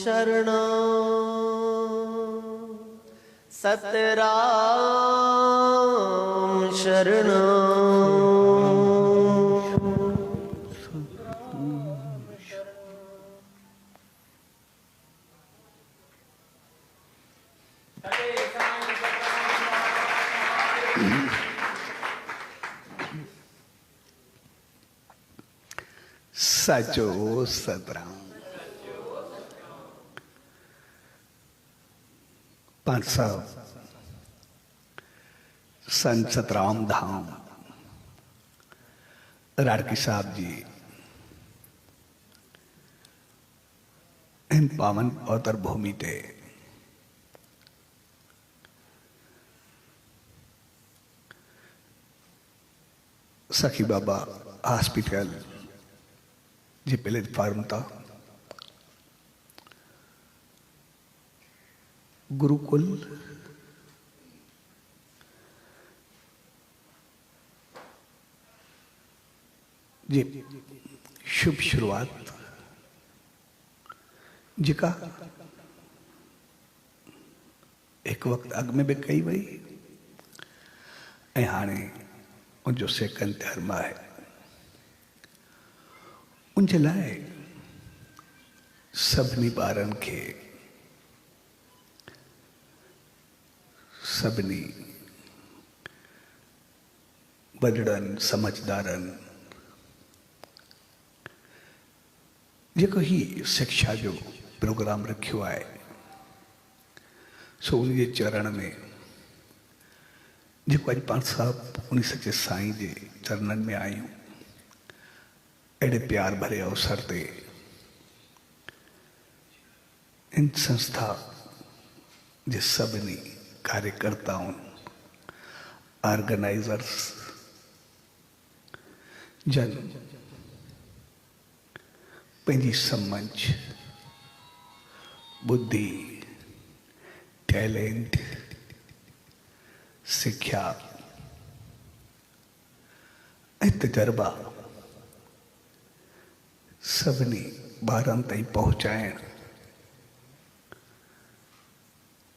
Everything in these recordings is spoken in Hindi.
शरणं सतराम शरणं सचो सतराम। पंच साहब संत सतराम धाम राड़की साहब जी इन पावन अवतर भूमि ते सखी बाबा हॉस्पिटल जी प्लेटफॉर्म था गुरुकुल जी शुभ शुरुआत जिका एक वक्त अग में भी कई वही ऐं हाणे उनजो सेकंड टर्म है। उनजे लाइ सभिनी ॿारनि खे सभिनी वॾड़नि समझदारनि जेको ही शिक्षा जो प्रोग्राम रखियो आहे सो उन जे चरण में जेको अॼु पाण साहब उन सचे साईं जे चरणनि में आहियूं अड़े प्यार भरे अवसर ते इन संस्था जे सभिनी कार्यकर्ताओं ऑर्गेनाइजर्स जन पंहिंजी समझ बुद्धि टैलेंट सिख्या ऐं तजर्बा सभिनी ॿारनि ताईं पहुचाइण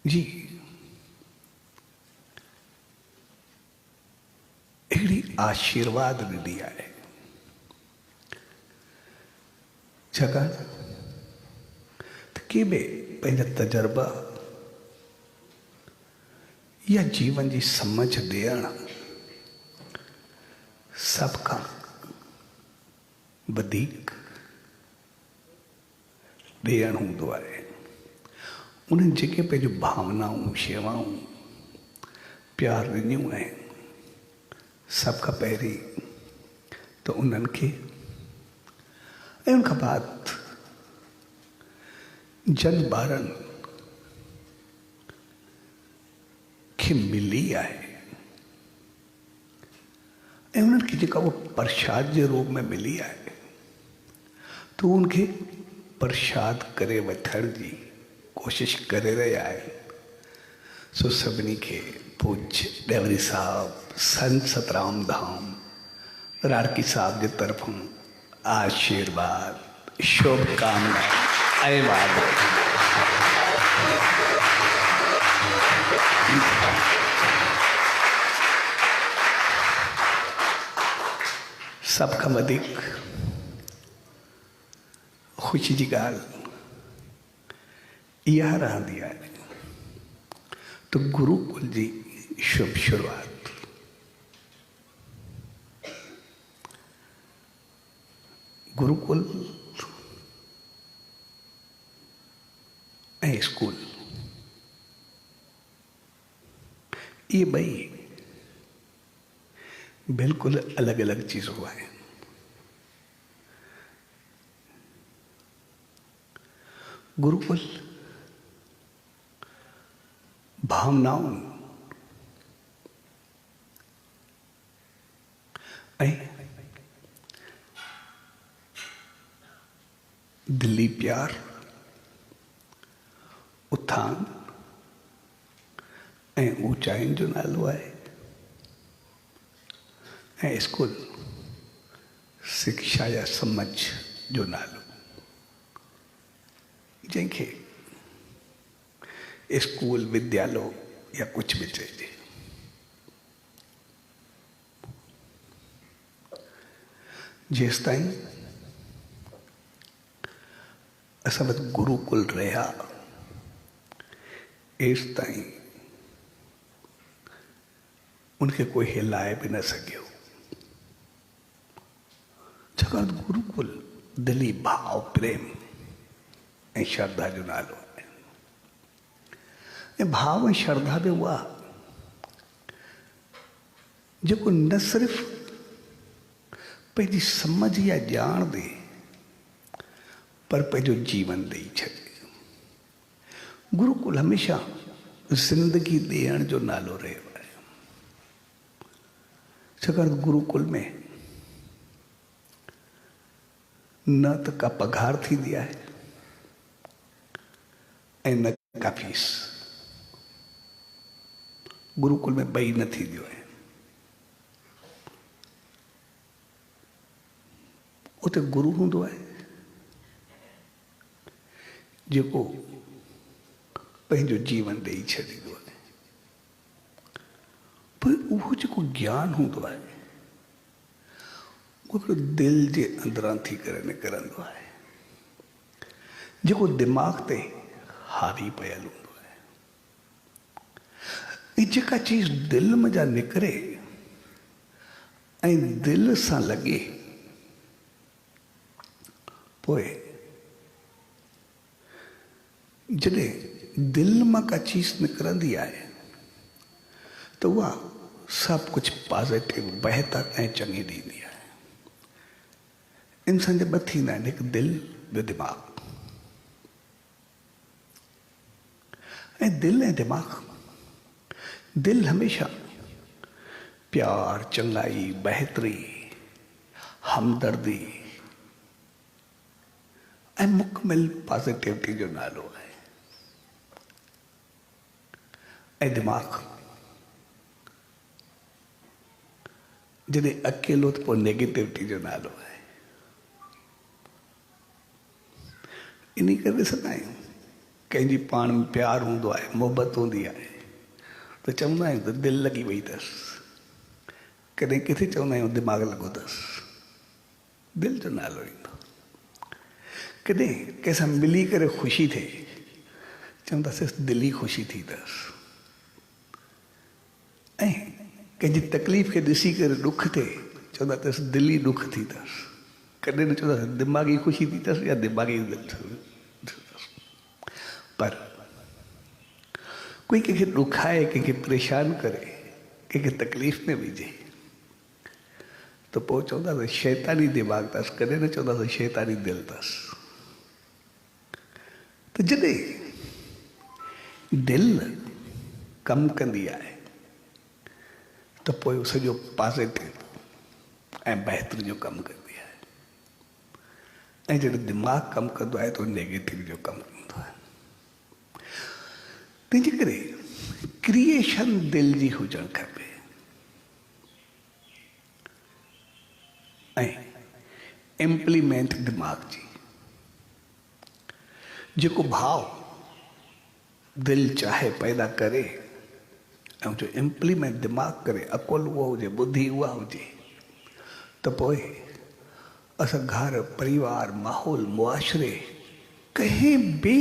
जी अहिड़ी आशीर्वाद ॾिनी आहे छाकाणि त के बि पंहिंजा तजर्बा या जीवन जी समझ ॾियण सभ खां वधीक ॾियणु हूंदो आहे। उन्हनि जेके पंहिंजूं भावनाऊं शेवाऊं प्यार ॾिनियूं आहिनि सभ खां पहिरीं त उन्हनि खे ऐं उन खां बाद जन ॿारनि खे मिली आहे ऐं उन्हनि खे जेका उहा प्रसाद जे रूप में मिली आहे त उनखे प्रसाद करे वठण जी कोशिश करे रहिया आहिनि। सो सभिनी खे पूज्य डेवरी साहब संत सतराम धाम राड़की साहब जे तरफ़ों आशीर्वाद शुभकामना अहिवाद सभ खां वधीक ख़ुशी जी ॻाल्हि इहा रहंदी आहे त गुरुकुल जी शुभ शुरुआत गुरुकुल ऐं स्कूल ये ॿई बिल्कुलु अलॻि अलॻि चीज़ूं आहिनि। गुरुकुल भावनाउनि ऐं दिली प्यार उथान ऐं ऊंचाइनि जो नालो आहे ऐं स्कूल शिक्षा या समझ जो नालो। जंहिंखे स्कूल विद्यालय या कुछ भी चइजे, जेसि ताईं असां वटि गुरुकुल रहिया, एसि ताईं उनखे कोई हिलाए बि न सघियो। छाकाणि त गुरुकुल दिली भाव प्रेम ऐं श्रद्धा जो नालो आहे। ऐं भाव ऐं श्रद्धा बि उहा जेको न सिर्फ़ पंहिंजी सम्झ या ॼाण ॾे, पर पंहिंजो जीवन ॾेई छॾे। गुरुकुल हमेशा ज़िंदगी ॾियण जो नालो रहियो आहे। छाकाणि गुरुकुल में न त का पघार थींदी आहे ऐं न का फीस। गुरुकुल में ॿई न थींदियूं आहिनि। उते गुरु हूंदो आहे जेको पंहिंजो जीवन ॾेई छॾींदो आहे, पर उहो जेको ज्ञान हूंदो आहे उहो दिलि जे अंदरां थी करे निकिरंदो आहे, जेको दिमाग़ ते हावी पयल हूंदो आहे। ऐं जेका चीज़ दिलि में जा निकिरे ऐं दिलि सां लॻे, पोइ जॾहिं दिलि मां का चीज़ निकिरंदी आहे त उहा सभु कुझु पॉज़िटिव बहितर ऐं चङी ॾींदी आहे। इंसान जा ॿ थींदा आहिनि, हिकु दिलि ॿियो दिमाग़। ऐं दिलि ऐं दिमाग़, दिलि हमेशा प्यार, चङाई, बहितरी, हमदर्दी ऐं मुकमिल पॉज़िटिविटी जो नालो आहे। ऐं दिमाग़ जॾहिं अकेलो त पोइ नेगेटिविटी जो नालो आहे। इन करे ॾिसंदा आहियूं कंहिंजी पाण में प्यारु हूंदो आहे, मोहबत हूंदी आहे त चवंदा आहियूं त दिलि लॻी वई अथसि। कॾहिं किथे चवंदा आहियूं दिमाग़ लॻो अथसि। दिलि जो नालो ईंदो। कॾहिं कंहिंसां मिली करे ख़ुशी थिए, चवंदासीं दिली ख़ुशी थी अथसि। ऐं कंहिंजी तकलीफ़ खे ॾिसी करे ॾुख थिए, चवंदा अथसि दिली ॾुख थी अथसि। कॾहिं न चवंदासीं दिमाग़ी ख़ुशी थी अथसि या दिमाग़ी दिलि थी अथसि। पर कोई कंहिंखे ॾुखाए, कंहिंखे परेशान करे, कंहिंखे तकलीफ़ में विझे त पोइ चवंदासीं शैतानी दिमाग़ अथसि। कॾहिं न चवंदासीं शैतानी दिलि अथसि। त जॾहिं दिलि कमु कंदी आहे त पोइ सॼो पॉज़िटिव ऐं बहितरी जो कमु कंदी आहे। ऐं जॾहिं दिमाग़ कमु कंदो आहे त नेगेटिव जो कमु कंदो आहे। तंहिंजे करे क्रिएशन दिलि जी हुजणु खपे ऐं इम्प्लीमेंट दिमाग़ जी। जेको भाव दिलि चाहे पैदा करे ऐं जो इम्प्लीमेंट दिमाग़ करे, अकुल उहो हुजे, बुद्धि उहा हुजे, त पोइ असां घर, परिवार, माहौल, मुआशरे, कंहिं बि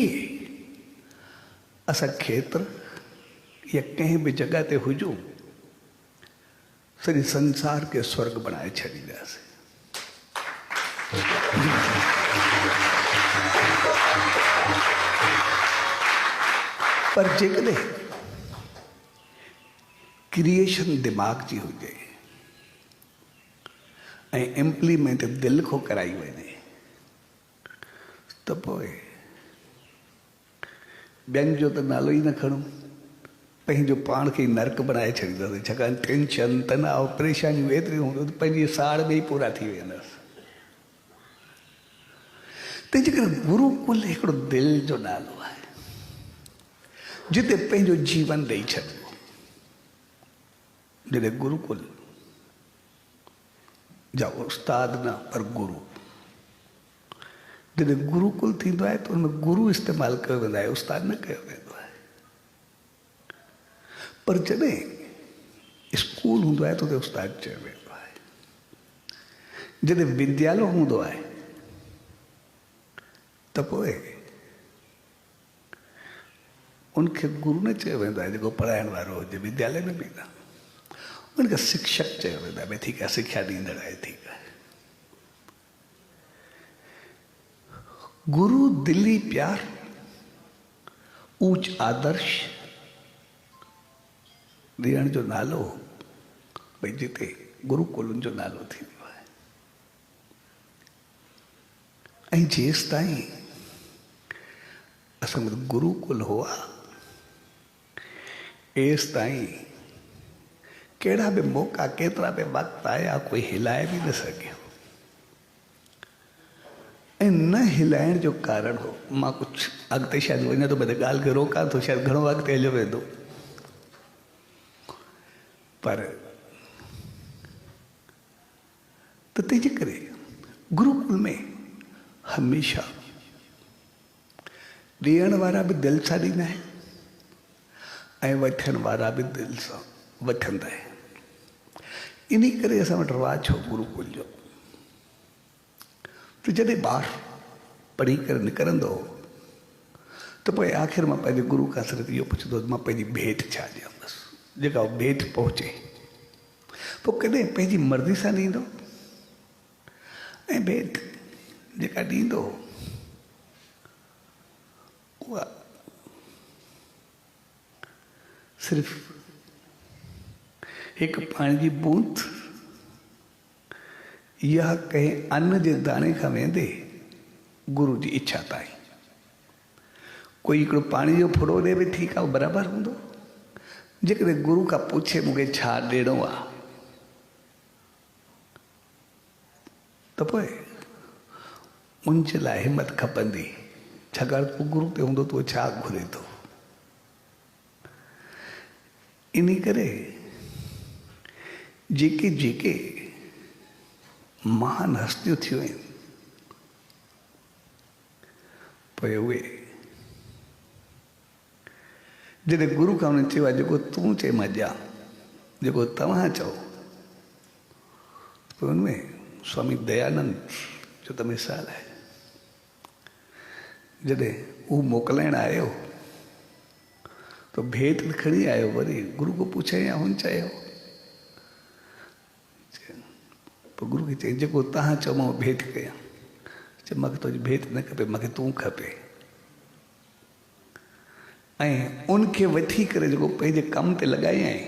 असां खेत्र या कंहिं बि जॻह ते हुजूं, सॼे संसार खे स्वर्ग बणाए छॾींदासीं। पर जेकॾहिं क्रिएशन दिमाग़ जी हुजे ऐं इम्प्लीमेंट दिलि खां कराई वञे त पोइ ॿियनि जो त नालो ई न खणूं, पंहिंजो पाण खे नर्क बनाए छॾींदासीं। छाकाणि टेंशन, तनाव, परेशानियूं एतिरियूं हूंदियूं त पंहिंजी साड़ में ई पूरा थी वेंदासीं। तंहिंजे करे गुरुकुल हिकिड़ो दिलि जो नालो आहे जिते पंहिंजो जीवन ॾेई छॾियो। जॾहिं गुरुकुल जा उस्ताद न पर गुरु जॾहिं गुरुकुल थींदो आहे त हुनमें गुरु इस्तेमालु कयो वेंदो आहे, उस्ताद न कयो वेंदो आहे। पर जॾहिं स्कूल हूंदो आहे त हुते उस्ताद चयो वेंदो आहे। जॾहिं विद्यालय हूंदो आहे त पोइ उनखे गुरु न चयो वेंदो आहे जेको पढ़ाइण वारो हुजे, विद्यालय में बि न, उनखे शिक्षक चयो वेंदो आहे। भई ठीकु आहे, शिक्षा ॾींदड़ आहे, ठीकु आहे। गुरु दिली प्यार, ऊच आदर्श ॾियण जो नालो, भई जिते गुरुकुलनि जो नालो थींदो आहे। ऐं जेसि ताईं असां वटि गुरुकुल हुआ, एसि ताईं कहिड़ा बि मौक़ा, केतिरा बि वक़्तु आया, कोई हिलाए बि न सघियो। ऐं न हिलाइण जो कारण हो, मां कुझु अॻिते शायदि वञा थो, भले ॻाल्हि खे रोकां थो, शायदि घणो अॻिते हलियो वेंदो, पर त तंहिंजे करे गुरुकुल में हमेशा ॾियण वारा बि दिलि सां ॾींदा आहिनि ऐं वठण वारा बि दिलि सां वठंदा आहिनि। इन करे असां वटि रवाजु हो गुरुकुल जो। त जॾहिं ॿार पढ़ी करे निकिरंदो हो त पोइ आख़िर मां पंहिंजे गुरु खां सिर्फ़ु इहो पुछंदो हुउसि, मां पंहिंजी भेंट छा ॾियांसि, जेका भेंट पहुचे। पोइ कॾहिं पंहिंजी मर्ज़ी सां ॾींदो, ऐं भेंट जेका ॾींदो उहा सिर्फ़ु हिकु पाणी जी बूंद या कंहिं अन्न जे दाणे खां वेंदे गुरु जी इच्छा ताईं। कोई हिकिड़ो पाणी जो फुड़ो ॾे बि ठीकु आहे, बराबरि हूंदो। जेकॾहिं गुरु खां पुछे मूंखे छा ॾियणो आहे त पोइ उनजे लाइ हिमत खपंदी, छाकाणि पोइ गुरु ते हूंदो त उहो छा घुरे थो। इन करे जेके जेके महान हस्तियूं थियूं आहिनि, पोइ उहे जॾहिं गुरु खां उन्हनि चयो आहे जेको तूं चए मां ॾियां, जेको तव्हां चओ, पोइ उनमें स्वामी दयानंद जो त मिसाल आहे। जॾहिं हू मोकिलाइण आयो त भेंट खणी आयो, वरी गुरु को पुछे या हुन चयो, पोइ गुरु खे चई जेको तव्हां चओ मां भेंट कयां। चए मूंखे तुंहिंजी भेंट न खपे, मूंखे तूं खपे। ऐं उनखे वठी करे जेको पंहिंजे कम ते लॻाई आई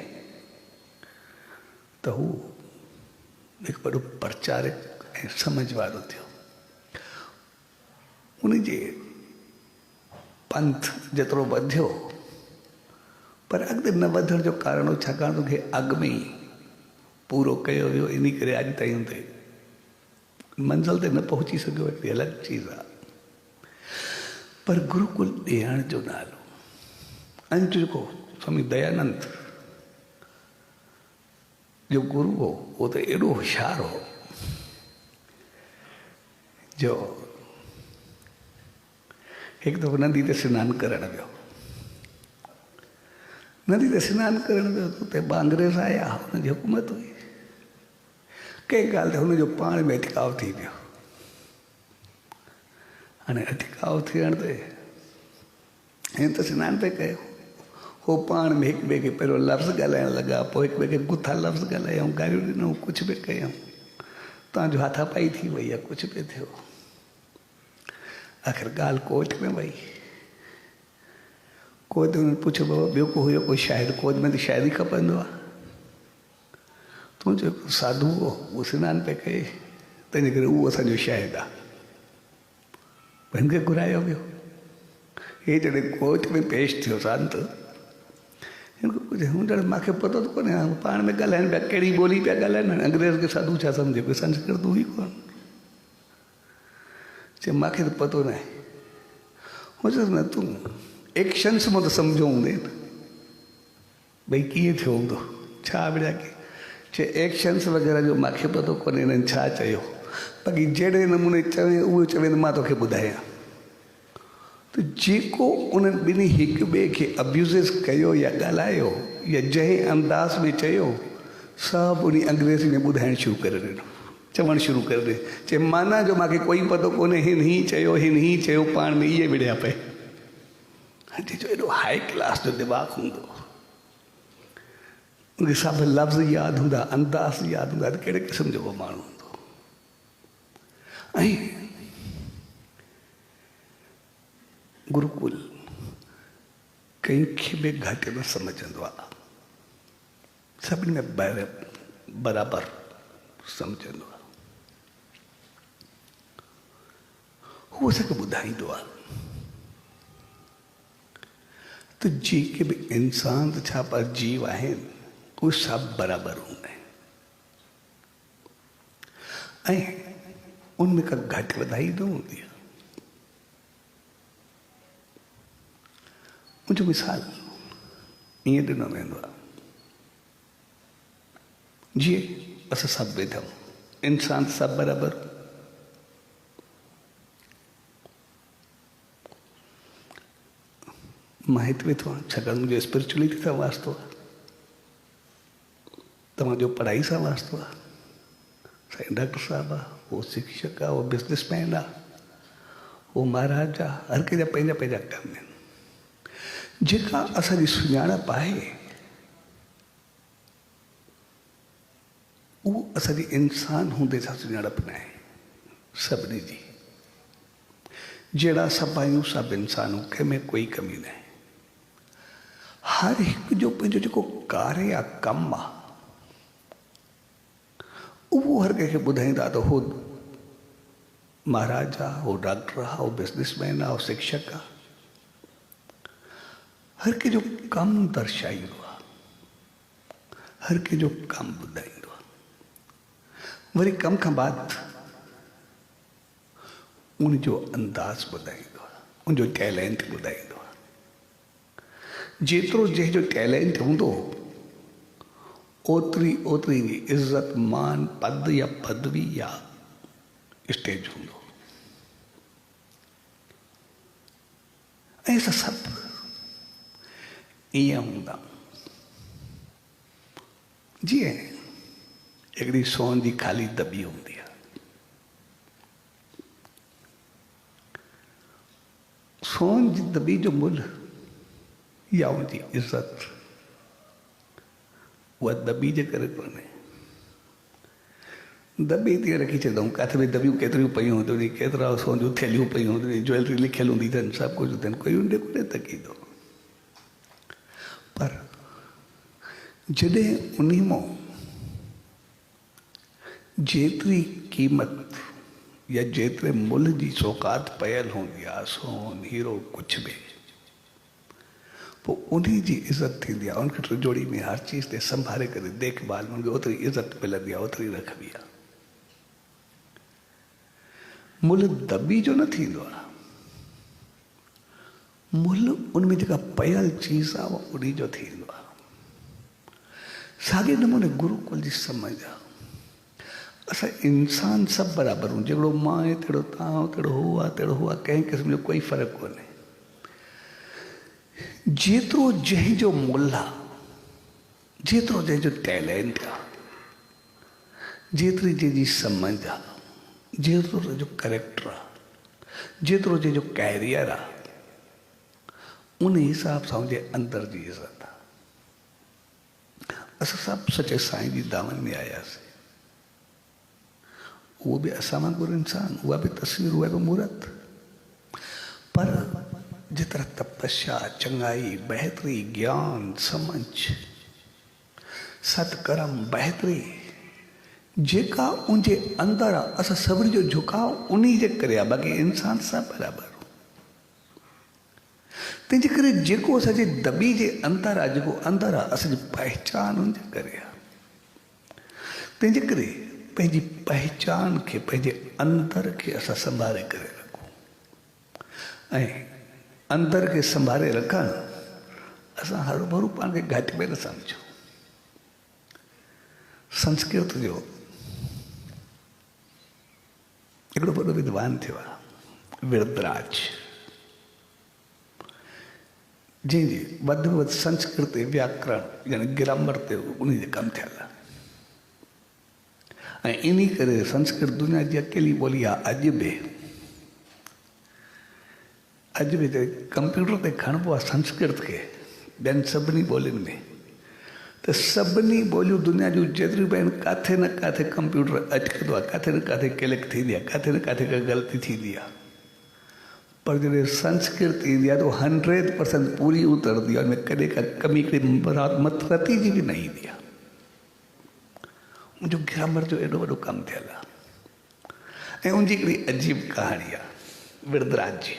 त हू हिकु वॾो प्रचारक ऐं समझ वारो थियो। उनजे पंथ जेतिरो वधियो, पर अॻिते न वधण जो कारण हो, छाकाणि तोखे अॻु में ई पूरो कयो वियो, इन करे अॼु ताईं हुते मंज़िल ते न पहुची सघियो, हिकिड़ी अलॻि चीज़ आहे। पर गुरुकुल ॾियण जो नालो, अंत जेको स्वामी दयानंद जो गुरु हो, उहो त एॾो होशियारु हो जो हिकु दफ़ो नदी ते सनानु करणु वियो। नदी ते सनानु करणु वियो त उते अंग्रेज़ आया, हुनजी हुकूमत हुई। कंहिं ॻाल्हि ते हुनजो पाण में अटकाव थी वियो। हाणे अटकाव थियण ते हिन त सनानु पिया कयो, हो पाण में हिक ॿिए खे पहिरियों लफ़्ज़ ॻाल्हाइण लॻा, पोइ हिक ॿिए खे गुथा लफ़्ज़ ॻाल्हायूं, गारियूं ॾिनऊं, कुझु बि कयूं। तव्हांजो हाथापाई थी वई आहे, कुझु बि थियो। आख़िर ॻाल्हि कोर्ट में वई। कोर्ट में पुछो बाबा ॿियो को हुयो कोई शाइद? कोर्ट में त शाइद ई खपंदो आहे। तूं जेको साधू हो उहो सनानु पिया कये, तंहिंजे करे उहो असांजो शाइद आहे। हिन खे घुरायो वियो। हे जॾहिं कोर्ट में पेश थियो संत, हिन खां कुझु हुन मूंखे पतो त कोन्हे, पाण में ॻाल्हाइनि पिया, कहिड़ी ॿोली पिया ॻाल्हाइनि, अंग्रेज़ खे साधू छा सम्झे पियो, संस्कृत हुई कोन। चए मूंखे त पतो न आहे। हो चयोसि न तूं एक्शन्स मां त सम्झो हूंदे न, भई कीअं थियो हूंदो, छा विड़ा की। चए एक्शन्स वग़ैरह जो मूंखे पतो कोन्हे हिननि छा चयो, बाक़ी जहिड़े नमूने चवे उहो चवे त मां तोखे ॿुधायां। त जेको उन्हनि ॿिन्ही हिक ॿिए खे अब्यूज़िस कयो या ॻाल्हायो या जंहिं अंदाज़ में चयो, सभु उन अंग्रेज़ी में ॿुधाइणु शुरू करे ॾिनो, चवणु शुरू करे ॾे। चए माना जो मूंखे कोई पतो कोन्हे, हिन ही चयो, पाण में इहे विढ़िया पए। जो एॾो हाई क्लास जो दिमाग़ हूंदो, उनखे सभु लफ़्ज़ यादि हूंदा, अंदाज़ यादि हूंदा, त कहिड़े क़िस्म जो उहो माण्हू हूंदो। ऐं गुरुकुल कंहिंखे बि घटि न सम्झंदो आहे, सभिनी में बराबरि सम्झंदो आहे। हू असांखे ॿुधाईंदो आहे त जेके बि इंसान त छा पर जीव आहिनि उहे सभु बराबरि हूंदा आहिनि ऐं उनमें का घटि वधाई न हूंदी आहे। मुंहिंजो मिसाल ईअं ॾिनो वेंदो आहे, जीअं असां सभु वेठा आहियूं, इंसान सभु बराबरि, मां हिते वेठो आहियां छाकाणि मुंहिंजो स्पिरिचुअलिटी सां वास्तो आहे, तव्हांजो पढ़ाई सां वास्तो आहे। साईं डॉक्टर साहिबु आहे, उहो शिक्षक आहे, उहो बिज़नेसमैन आहे, उहो महाराज आहे, हर कंहिंजा पंहिंजा पंहिंजा कम आहिनि। जेका असांजी सुञाणप आहे उहो असांजी इंसान हूंदे सां सुञाणप न आहे, सभिनी जी। जहिड़ा सभु आहियूं सभु इंसानूं, कंहिंमें कोई कमी न आहे। हर हिकु जो पंहिंजो जेको कार्य आहे, कमु आहे, उहो हर कंहिंखे ॿुधाईंदा त हो महाराज आहे, हो डॉक्टर आहे, हो बिज़नेसमैन आहे, हो शिक्षक आहे। हर कंहिंजो कमु दर्शाईंदो आहे, हर कंहिंजो कमु ॿुधाईंदो आहे। वरी कम खां बाद उनजो अंदाज़ ॿुधाईंदो आहे, उनजो टैलेंट ॿुधाईंदो आहे। जेतिरो जंहिंजो टैलेंट हूंदो ओतिरी इज़त मान पद या पदवी या स्टेज हूंदो। ऐं असां सभु ईअं हूंदा। जीअं हिकिड़ी सोन जी ख़ाली दॿी हूंदी आहे, सोन जी दॿी जो मुल्ह या उनजी इज़त उहा दॿी जे करे कोन्हे। दॿी ते रखी छॾूं, किथे बि दॿियूं केतिरियूं पयूं हूंदियूं आहिनि, केतिरा सोन जूं थैलियूं पयूं हूंदियूं आहिनि, ज्वैलरी लिखियलु हूंदी अथनि, सभु कुझु अथनि, कोई उन कोन्हे तकींदो। पर जॾहिं उन मां जेतिरी क़ीमत या जेतिरे मुल्ह जी सौकात पयल हूंदी आहे, सोन हीरो कुझु बि, पोइ उन जी इज़त थींदी आहे। उनखे टिजोड़ी में हर चीज़ ते संभाले करे देखभाल में उनखे ओतिरी इज़त मिलंदी आहे, ओतिरी रखबी आहे। मुल्ह दॿी जो न थींदो आहे, मुल्ह उनमें जेका पयल चीज़ आहे उन जो थींदो आहे। साॻे नमूने गुरुकुल जी समझ आहे, असां इंसान सभु बराबरि हूं, जहिड़ो मां आहे तहिड़ो तव्हां, तहिड़ो हू आहे तहिड़ो हू आहे, कंहिं क़िस्म जो कोई फ़र्क़ु कोन्हे। जेतिरो जंहिंजो मुल्ह आहे, जेतिरो जंहिंजो टैलेंट आहे, जेतिरी जंहिंजी समझ आहे, जेतिरो जंहिंजो करेक्टर आहे, जेतिरो जंहिंजो कैरियर आहे, उन हिसाब सां उनजे अंदर जी इज़त आहे। असां सभु सचे साईं जी दामन में आयासीं, उहो बि असां वांगुरु इंसान, उहा बि तस्वीर, उहा बि मूर्त। पर जेतिरा तपस्या, चङाई, बहितरी, ज्ञान, समझ, सतकर्म, बहितरी जेका उनजे अंदरि आहे, असां सभिनी जो झुकाव उन जे करे आहे। बाक़ी इंसान सभु बराबरि। तंहिंजे करे जेको असांजे दॿी जे अंदरि आहे, जेको अंदरि आहे, असांजी पहचान उनजे करे आहे। तंहिंजे करे पंहिंजी पहचान खे, पंहिंजे अंदर खे असां संभाले करे रखूं। ऐं अंदर खे संभाले रखणु, असां हरू भरू पाण खे घटि में न सम्झूं। संस्कृत जो हिकिड़ो वॾो विद्वान थियो आहे विरदराज, जंहिंजी वधि में वधि संस्कृत व्याकरण यानी ग्रामर ते उन जे कमु थियल आहे। ऐं इन करे संस्कृत दुनिया जी अकेली ॿोली आहे। अॼु बि कंप्यूटर ते खणिबो आहे संस्कृत खे ॿियनि सभिनी ॿोलियुनि में, त सभिनी ॿोलियूं दुनिया जूं जेतिरियूं बि आहिनि किथे न किथे कंप्यूटर अटकंदो आहे, किथे न किथे क्लिक थींदी आहे, किथे न किथे का ग़लती थींदी आहे। पर जॾहिं संस्कृत ईंदी आहे त 100% पूरी उतरंदी आहे, हुनमें कॾहिं का कमी हिकिड़ी रती जी बि न ईंदी आहे। मुंहिंजो ग्रामर जो एॾो वॾो कमु थियल आहे। ऐं उनजी हिकिड़ी अजीब कहाणी आहे विरदराज जी।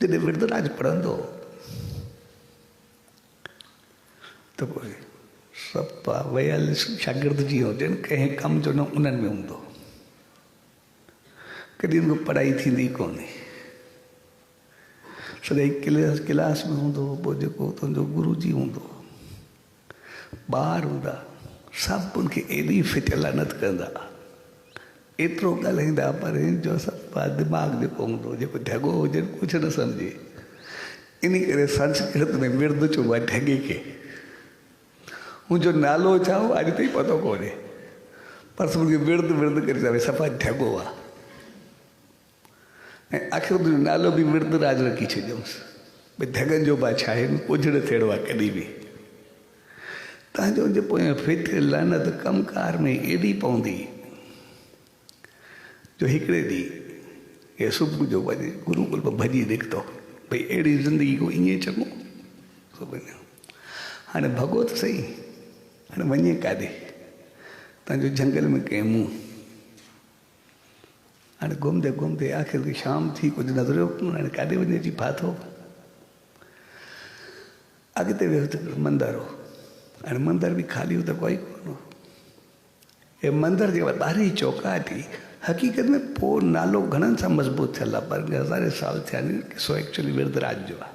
जॾहिं विरदराज पढ़ंदो त पोइ सभु वयल शागिर्द जीअं हुजनि, कंहिं कम जो न उन्हनि में हूंदो, कॾहिं उनखे पढ़ाई थींदी कोन्हे। सॼाई क्लास में हूंदो, पोइ जेको तुंहिंजो गुरू जी हूंदो, ॿार हूंदा, सभु उनखे एॾी फिचलानत कंदा, एतिरो ॻाल्हाईंदा, पर जो सभु दिमाग़ जेको हूंदो, जेको ढॻो हुजे कुझु न सम्झे। इन करे संस्कृत में विरद चइबो आहे ढॻे खे। मुंहिंजो नालो छा हो अॼु ताईं पतो कोन्हे, पर मूंखे विरद विरद करे चवे सफ़ा ढॻो आहे। ऐं आख़िर तुंहिंजो नालो बि विरदराज रखी छॾियोसि, भई ढॻनि जो बादशाह आहे, कुझु न थियणो आहे कॾहिं बि। तव्हांजो जे पोयां फिट लानत कमकार में एॾी पवंदी जो हिकिड़े ॾींहुं हे सुबुह जो वञे गुरुकुल में भॼी निकितो, भई अहिड़ी ज़िंदगी को ईअं चङो सुबुह। हाणे भॻो त सही, हाणे वञे काॾे, तव्हांजो जंगल में कंहिं मुंहुं। हाणे घुमंदे घुमंदे आख़िर शाम थी, कुझु नज़रियो कोन, हाणे काॾे वञे जी फाथो। अॻिते वियो त मंदरु हो, हाणे मंदर बि खाली हो त कोई कोन हो। हे मंदर जे ॿाहिरीं चौकाट हुई, हक़ीक़त में पोइ नालो घणनि सां मज़बूत थियल आहे, पर हज़ारे साल थिया आहिनि सो एक्चुअली विरदराज जो आहे।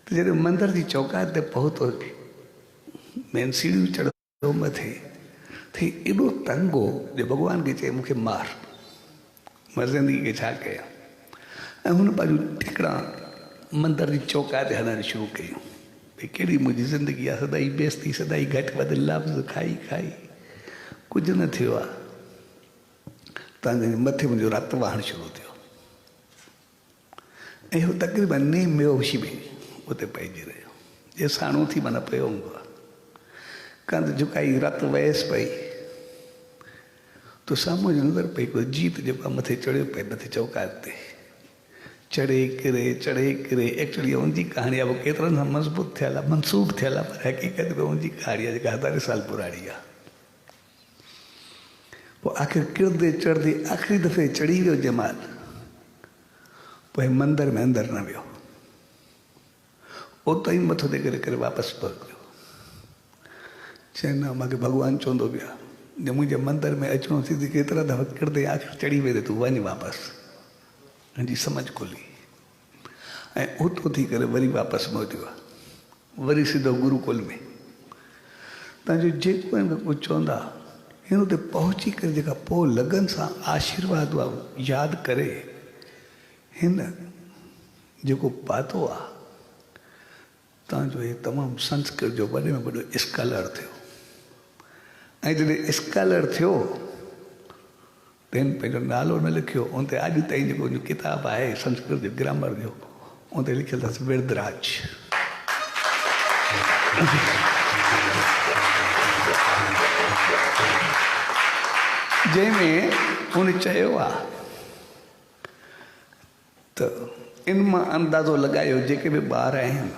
त जॾहिं मंदर जी चौकाट ते पहुतो, मेन सीढ़ियूं चढ़ंदो मथे, थी एॾो तंग हो जो भॻवान खे चए मूंखे मार, मां ज़िंदगी खे छा कयां। ऐं हुन पंहिंजूं ठिकड़ा मंदर जी चौकाट हलणु शुरू कयूं, भई कहिड़ी मुंहिंजी ज़िंदगी आहे, सदाई बेइज़ती, सदाई घटि वधि लफ़्ज़ खाई खाई कुझु न थियो आहे। तव्हांजे मथे मुंहिंजो रतु वहणु शुरू थियो, ऐं हू तक़रीबन नेम बेहोशी में उते पइजी रहियो, जे साणो थी माना पियो हूंदो आहे। कंध झुकाई, रतु वयसि पई, तो साम्हूं जो नज़र पई हिकिड़ो जीत जेको आहे मथे चढ़ियो पए मथे चौकाट ते, चढ़े किरे। एक्चुअली उनजी कहाणी आहे, वो केतिरनि सां मज़बूत थियल आहे, मनसूब थियल आहे, पर हक़ीक़त में उनजी कहाणी आहे जेका हज़ारे साल पुराणी आहे। पोइ आख़िर किरंदे चढ़ंदे आख़िरी दफ़े चढ़ी वियो जमाल, पोइ मंदर में अंदरि न वियो, उतां ई मथो टेके करे वापसि पहुतो। चवनि मूंखे भॻवानु चवंदो पिया जो मुंहिंजे मंदर में अचिणो थी, केतिरा दफ़ा किरंदे आख़िर चढ़ी वेंदे तूं वञ वापसि। मुंहिंजी सम्झ खुली ऐं उतो थी करे वरी वापसि मोटियो आहे, वरी सिधो गुरुकुल में। तव्हांजो जेको हिन कुझु चवंदा, हिन उते पहुची करे जेका पोइ लगन सां आशीर्वाद यादि करे हिन जेको पातो आहे, तव्हांजो हे तमामु संस्कृत जो वॾे में वॾो स्कॉलर थियो। ऐं जॾहिं स्कॉलर थियो त हिन पंहिंजो नालो न लिखियो, उन ते अॼु ताईं जेको किताबु आहे संस्कृत जो ग्रामर जो, उन ते लिखियलु अथसि विरदराज। जंहिंमें उन चयो आहे त इन मां अंदाज़ो लॻायो जेके बि ॿार आहिनि,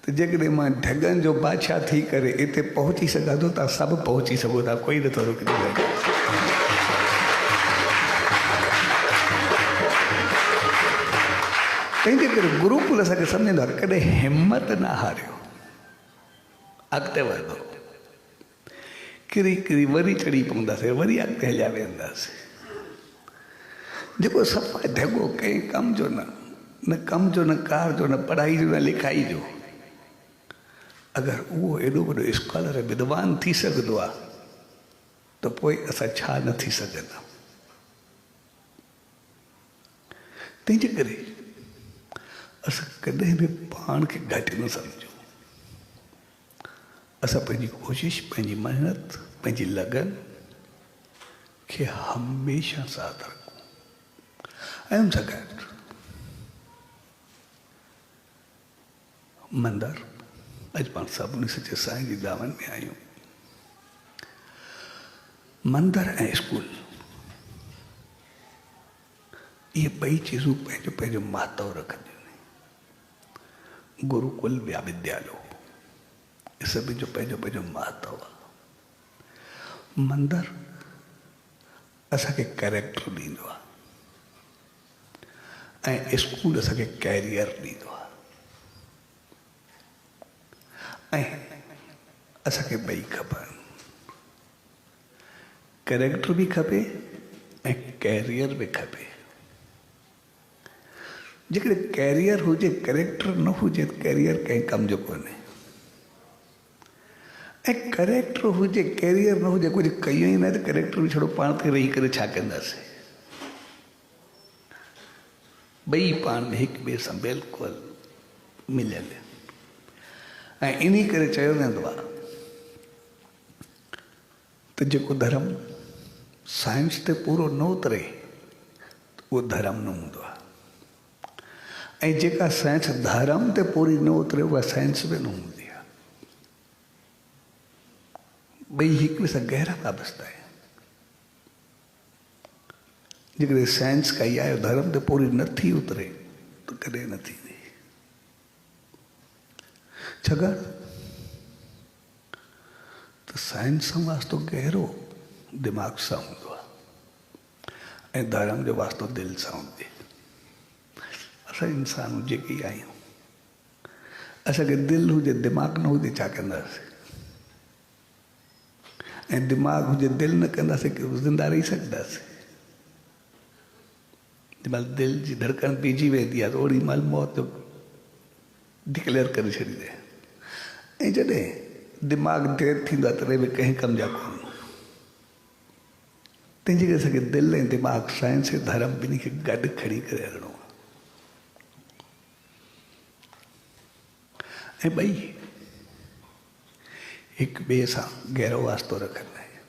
त जेकॾहिं मां ढॻनि जो बादशाह थी करे हिते पहुची सघां थो, तव्हां सभु पहुची सघो था, कोई नथो रोके सघे। तंहिंजे करे गुरुकुल असांखे सम्झंदो आहे कॾहिं हिमत न हारियो, अॻिते वधो, किरी वरी चढ़ी पवंदासीं, वरी अॻिते हलिया वेंदासीं। जेको सफ़ा ढॻो कंहिं कम जो न कम जो, न कार जो, न पढ़ाई जो, न लिखाई जो, अगरि उहो एॾो वॾो स्कॉलर विद्वान थी सघंदो आहे त तो पोइ असां छा न थी सघंदा। तंहिंजे करे असां कॾहिं बि पाण खे घटि न सम्झूं। असां पंहिंजी कोशिश, पंहिंजी मेहनत, पंहिंजी लगन खे हमेशह साथ रखूं। ऐं हुन सां गॾु मंदरु, अॼु पाण सभिनी सचे साईं जी दावनि में आहियूं। मंदरु ऐं स्कूल इहे ॿई चीज़ूं पंहिंजो पंहिंजो महत्व रखंदियूं आहिनि। गुरुकुल या विद्यालय सभिनी जो पंहिंजो पंहिंजो महत्व आहे। मंदरु असांखे कैरेक्टर ॾींदो आहे ऐं स्कूल असांखे कैरियर ॾींदो आहे। ऐं असांखे ॿई खपनि, कैरेक्टर बि खपे ऐं कैरियर बि खपे। जेकॾहिं कैरियर हुजे, कैरेक्टर न हुजे त कैरियर कंहिं कम जो कोन्हे। ऐं कैरेक्टर हुजे, कैरियर न हुजे, कुझु कयूं ई न त कैरेक्टर बि छड़ो पाण ते रही करे छा कंदासीं। ॿई पाण में हिक ॿिए सां बिल्कुलु मिलियल। ऐं इन करे चयो वेंदो आहे त जेको धर्म साइंस ते पूरो न उतरे त उहो धर्म न हूंदो आहे, ऐं जेका साइंस धर्म ते पूरी न उतरे उहा साइंस बि न हूंदी आहे। ॿई हिक ॿिए सां गहरा वाबस्ता आहिनि। जेकॾहिं साइंस काई आहे धर्म ते पूरी नथी उतरे त कॾहिं न थींदी। छाकाणि त साइंस सां वास्तो गहरो दिमाग़ सां हूंदो आहे ऐं धर्म जो वास्तो दिलि सां हूंदो। असां इंसान जेके ई आहियूं, असांखे दिलि हुजे दिमाग़ न हुजे छा कंदासीं? ऐं दिमाग़ हुजे दिलि न कंदासीं कि ज़िंदा रही सघंदासीं? जंहिंमहिल दिलि जी धड़कन बीजी वेंदी आहे त ओड़ी महिल मौत जो डिक्लेयर करे छॾींदे। ऐं जॾहिं दिमाग़ देर थींदो आहे तॾहिं बि कंहिं कम जा कोन। तंहिंजे करे असांखे दिलि ऐं दिमाग़, साइंस ऐं धर्म ॿिन्ही खे गॾु खणी करे हलणो आहे। ऐं ॿई हिक ॿिए सां गहरो वास्तो रखंदा आहिनि।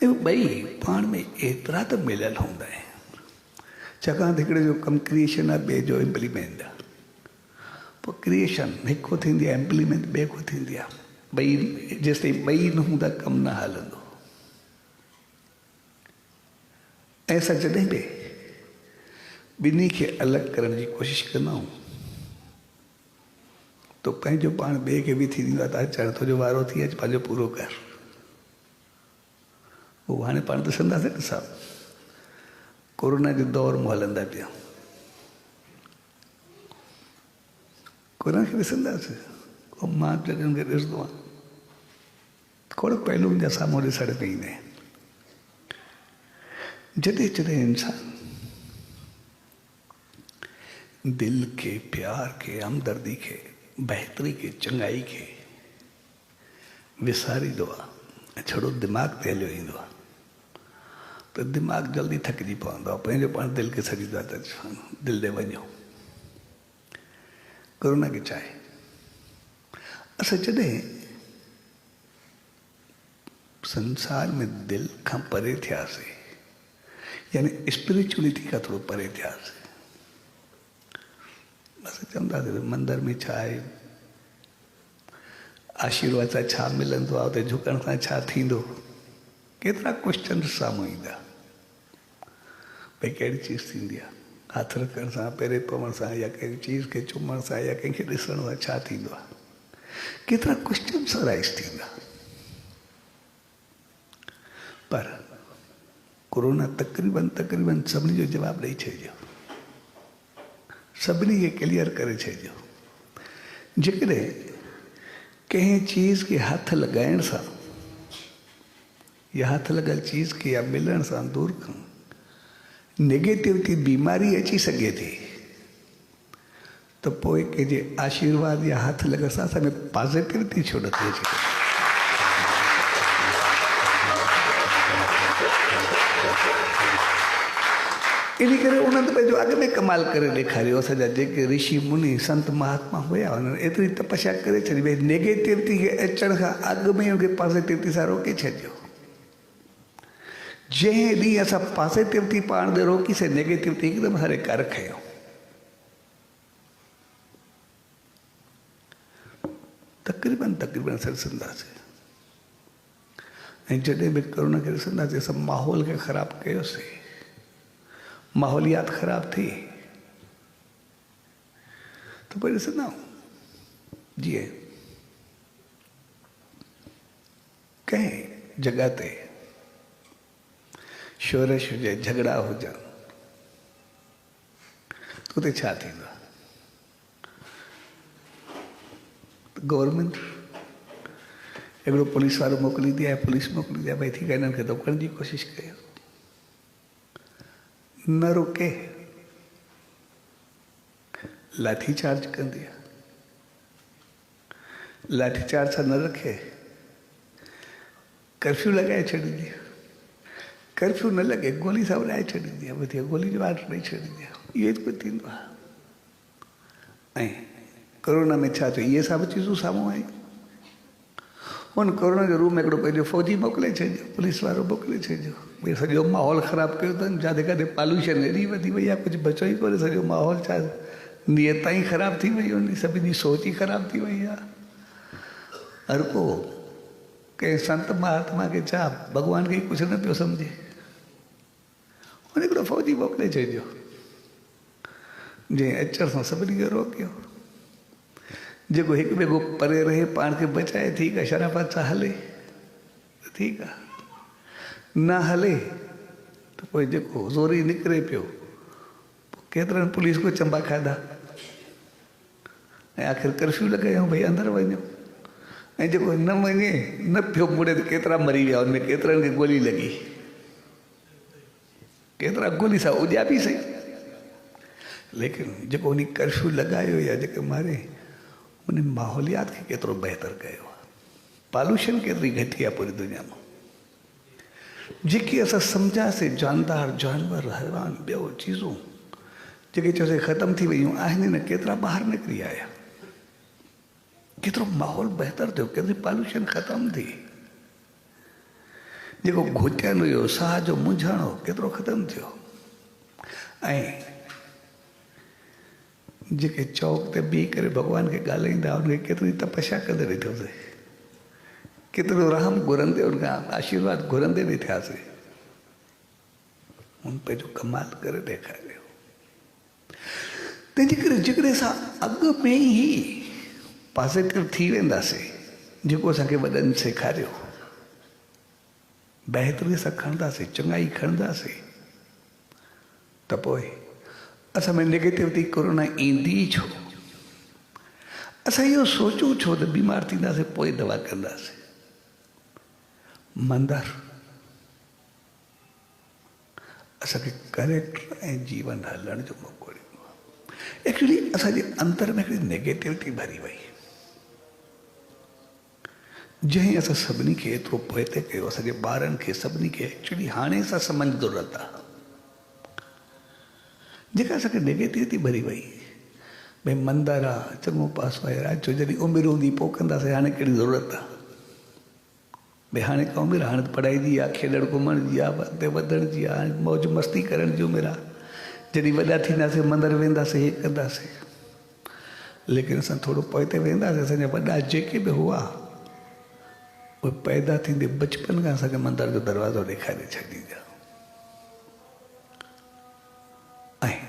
ऐं ॿई पाण में एतिरा त मिलियल हूंदा आहिनि। छाकाणि त हिकिड़े जो कमु क्रिएशन आहे, ॿिए जो इम्प्लीमेंट आहे। पोइ क्रिएशन हिकु थींदी आहे, इम्प्लीमेंट ॿिए को थींदी आहे। ॿई जेसिताईं ॿई न हूंदा कमु न हलंदो। ऐं असां जॾहिं बि ॿिन्ही खे अलॻि करण जी कोशिशि कंदा आहियूं तो पंहिंजो पाण ॿिए खे बि थी वेंदो आहे त अचण तुंहिंजो वारो थी अचु, पंहिंजो पूरो कर। उहो हाणे पाण ॾिसंदासीं न साहब, कोरोना जे दौर में हलंदा पिया। कोरोना खे ॾिसंदासीं, मां जॾहिं खे ॾिसंदो आहियां खोड़ पहलुनि जा साम्हूं ॾिसण में ईंदा आहिनि। जॾहिं जॾहिं इंसान दिलि खे, प्यार खे, हमदर्दी खे, बहितरी खे, चङाई खे विसारींदो आहे ऐं छड़ो दिमाग़ ते हलियो ईंदो आहे त दिमाग़ जल्दी थकिजी पवंदो आहे। पंहिंजो पाण दिलि खे सॾींदो आहे त दिलि ॾे वञो। कोरोना खे छा आहे, असां जॾहिं संसार में दिलि खां परे थियासीं, यानी स्पिरिचुअलिटी खां थोरो परे थियासीं, असां चवंदासीं मंदर में छा आहे, आशीर्वाद सां छा मिलंदो आहे, उते झुकण सां छा थींदो। केतिरा क्वेश्चन साम्हूं ईंदा भई कहिड़ी चीज़ थींदी आहे, हथ रखण सां, पेरे पवण सां, या कहिड़ी चीज़ खे चुमण सां, या कंहिंखे ॾिसण सां छा थींदो आहे। केतिरा क्वेश्चन राइज़ थींदा। पर कोरोना तक़रीबन सभिनी जो जवाबु ॾेई छॾियो, सभिनी खे क्लियर करे छॾियो। जेकॾहिं कंहिं चीज़ खे हथ लॻाइण सां या हथ लॻल चीज़ खे या मिलण सां दूर खां नेगेटिविटी बीमारी अची सघे थी, त पोइ कंहिंजे आशीर्वाद या हथ लॻण सां असां में पॉज़िटिविटी छो नथी अचे। इन करे उन्हनि त पंहिंजो अॻ में कमाल करे ॾेखारियो। असांजा जेके ऋषि मुनि संत महात्मा हुया उन्हनि एतिरी तपस्या करे छॾी भई नेगेटिविटी खे अचण खां अॻु में उनखे पॉज़िटिविटी सां रोके छॾियो। जंहिं ॾींहुं असां पॉज़िटिविटी पाण ॾे रोकीसीं नेगेटिविटी हिकदमि असांजे कर खयो। तक़रीबन असां ॾिसंदासीं ऐं जॾहिं बि कोरोना खे ॾिसंदासीं असां माहौल खे ख़राबु कयोसीं, माहौलियात ख़राब थी तो पोइ ॾिसंदा जीअं कंहिं जॻह ते शोरश हुजे, झगड़ा हुजनि तो उते छा थींदो आहे? गवर्नमेंट हिकिड़ो पुलिस वारो मोकिलींदी आहे, पुलिस मोकिलींदी आहे, भई ठीकु आहे हिननि खे रोकण जी कोशिशि कयो, न रोके लाठी चार्ज कंदी आहे, लाठी चार्ज सां न रखे कर्फ्यू लॻाए छॾींदी आहे, कर्फ्यू न लॻे गोली सां उॾाए छॾींदी आहे, वधी गोली जो वार ॾेई छॾींदी आहे। इहो कुझु थींदो आहे। ऐं कोरोना में छा थियो, इहे सभु चीज़ूं साम्हूं आयूं। हुन कोरोना जो रूम में हिकिड़ो पंहिंजो फ़ौजी मोकिले छॾियो, पुलिस वारो मोकिले छॾियो, भई सॼो माहौल ख़राबु कयो अथनि। जिते किथे पॉल्यूशन एॾी वधी वई आहे, कुझु बचो ई कोन्हे, सॼो माहौल छा नियत ई ख़राबु थी वई हुई, सभिनी जी सोच ई ख़राबु थी वई आहे। हर को कंहिं संत महात्मा खे छा भॻवान खे कुझु न पियो सम्झे, हुन हिकिड़ो फ़ौजी मोकिले छॾियो, जंहिं अचण सां सभिनी खे रोकियो। जेको हिकु ॿिए खां परे रहे, पाण खे बचाए, ठीकु आहे, शराफ़त सां हले ठीकु आहे, न हले त पोइ जेको ज़ोरी निकिरे पियो, केतिरनि पुलिस को चंबा खाधा ऐं आख़िर कर्फ्यू लॻायूं भई अंदरि वञो। ऐं जेको न वञे न पियो मुड़े त केतिरा मरी विया, हुनमें केतिरनि खे गोली लॻी, केतिरा गोली सां उॼा बि सही। लेकिन जेको उन कर्फ्यू लॻायो या जेके मारे, उन माहौलियात खे केतिरो बहितर कयो आहे, पॉल्यूशन केतिरी घटी आहे पूरी दुनिया में। जेके असां सम्झासीं जानदार जानवर हैवान ॿियो चीज़ूं जेके चयोसीं ख़तमु थी वियूं आहिनि, न केतिरा ॿाहिरि निकिरी आया, केतिरो माहौल बहितर थियो, केतिरी पॉल्यूशन ख़तमु थी, जेको घुटन हुयो, साह जो मुंझण हो, केतिरो ख़तमु थियो। ऐं जेके चौक ते बीह करे भॻवान खे ॻाल्हाईंदा हुनखे केतिरी तपस्या कंदे ॾिठोसीं, केतिरो रहम घुरंदे हुनखां आशीर्वाद घुरंदे ॾिठासीं, हुन पंहिंजो कमाल करे ॾेखारियो। तंहिंजे करे जेकॾहिं असां अॻु में ई पॉज़िटिव थी वेंदासीं, जेको असांखे वॾनि सेखारियो, बहितरीअ सां खणंदासीं, चङाई खणंदासीं, त पोइ असां में नेगेटिविटी कोरोना ईंदी छो? असां इहो सोचूं छो त बीमार थींदासीं पोइ दवा कंदासीं? मंदर असांखे करेक्टर ऐं जीवन हलण जो मौक़ो ॾिनो आहे। एक्चुअली असांजे अंदर में हिकिड़ी नेगेटिविटी भरी वई, जंहिं असां सभिनी खे एतिरो पोइते कयो, असांजे ॿारनि खे सभिनी खे एक्चुअली हाणे सां सम्झ ज़रूरत आहे, जेका असांखे नेगेटिविटी भरी वई। भई मंदरु आहे, चङो पासो आहे, राति जो जॾहिं उमिरि हूंदी पोइ कंदासीं, हाणे कहिड़ी ज़रूरत आहे? भई हाणे का उमिरि, हाणे त पढ़ाई जी आहे, खेॾण घुमण जी आहे, अॻिते वधण जी आहे, मौज मस्ती करण जी उमिरि आहे। जॾहिं वॾा थींदासीं मंदरु वेंदासीं, हे कंदासीं, लेकिन असां थोरो पोइते वेंदासीं, असांजा वॾा जेके बि हुआ उहे पैदा थींदे बचपन खां असांखे मंदर जो दरवाज़ो ॾेखारे छॾींदा। ऐं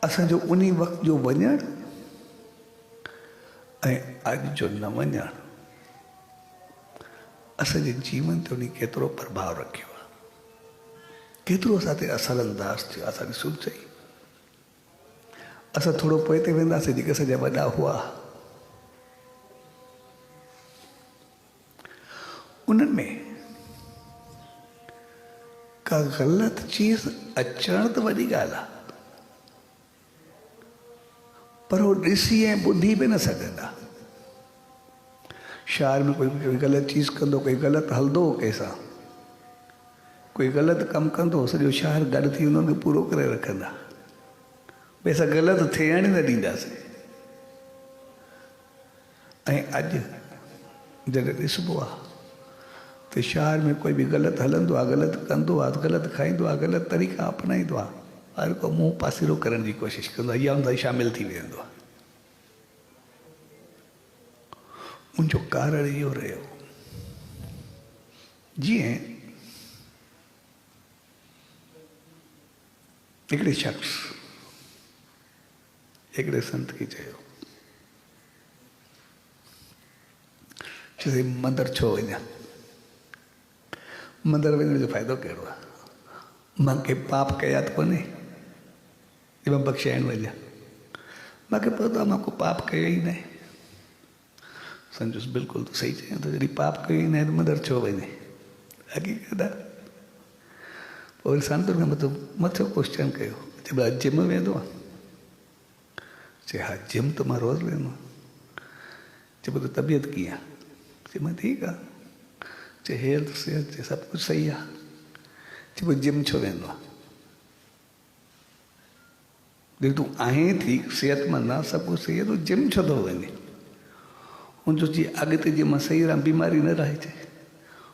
असांजो उन वक़्त जो वञणु ऐं अॼु जो न वञणु असांजे जीवन ते उन केतिरो प्रभाव रखियो आहे, केतिरो असां ते असर अंदाज़ थियो। असां ॾिसूं चई, असां थोरो पोइते वेंदासीं, जेके असांजा वॾा हुआ उन्हनि में का ग़लति चीज़ अचण त वॾी ॻाल्हि आहे, पर उहो ॾिसी ऐं ॿुधी बि न सघंदा। शहर में कोई ग़लति चीज़ कंदो, कोई ग़लति हलंदो कंहिंसां, कोई ग़लति कमु कंदो सॼो शहर गॾु थी उन्हनि खे पूरो करे रखंदा। भई असां ग़लति थियण न ॾींदासीं। ऐं अॼु जॾहिं ॾिसबो आहे त शहर में कोई बि ग़लति हलंदो आहे, ग़लति कंदो आहे, ग़लति खाईंदो आहे, ग़लति तरीक़ा अपनाईंदो आहे, हर को मुंहुं पासीरो करण जी कोशिशि कंदो आहे या उन शामिलु थी वेंदो आहे। उनजो कारण इहो रहियो, जीअं हिकिड़े शख़्स हिकिड़े संत खे चयो, चई मंदरु छो वञा? मंदरु वञण जो फ़ाइदो कहिड़ो आहे? मूंखे पाप कया त कोन्हे जे मां बख़्शाइण वञा? मूंखे पतो आहे मां को पाप कयो ई न आहे। संजोस बिल्कुलु तो सही चयो, तो जॾहिं पाप कयो ई न आहे त मंदरु छो वञे? हक़ीक़त आहे। पोइ वरी संतुनि खां मथो क्वेश्चन कयो, चए भला जिम वेंदो आहे? चए हा जिम त मां रोज़ु वेंदो आहियां। चए पोइ त तबियत कीअं आहे? चए मां ठीकु आहे। चए हेल्थ सिहत चए सभु कुझु सही आहे। चए पोइ जिम छो वेंदो आहे? जॾहिं तूं आहीं ठीक सिहतमंद आहे, सभु कुझु सही आहे, तूं जिम छो थो वञे? हुनजो जीअं अॻिते जीअं मां सही रहां, बीमारी न रहे। चए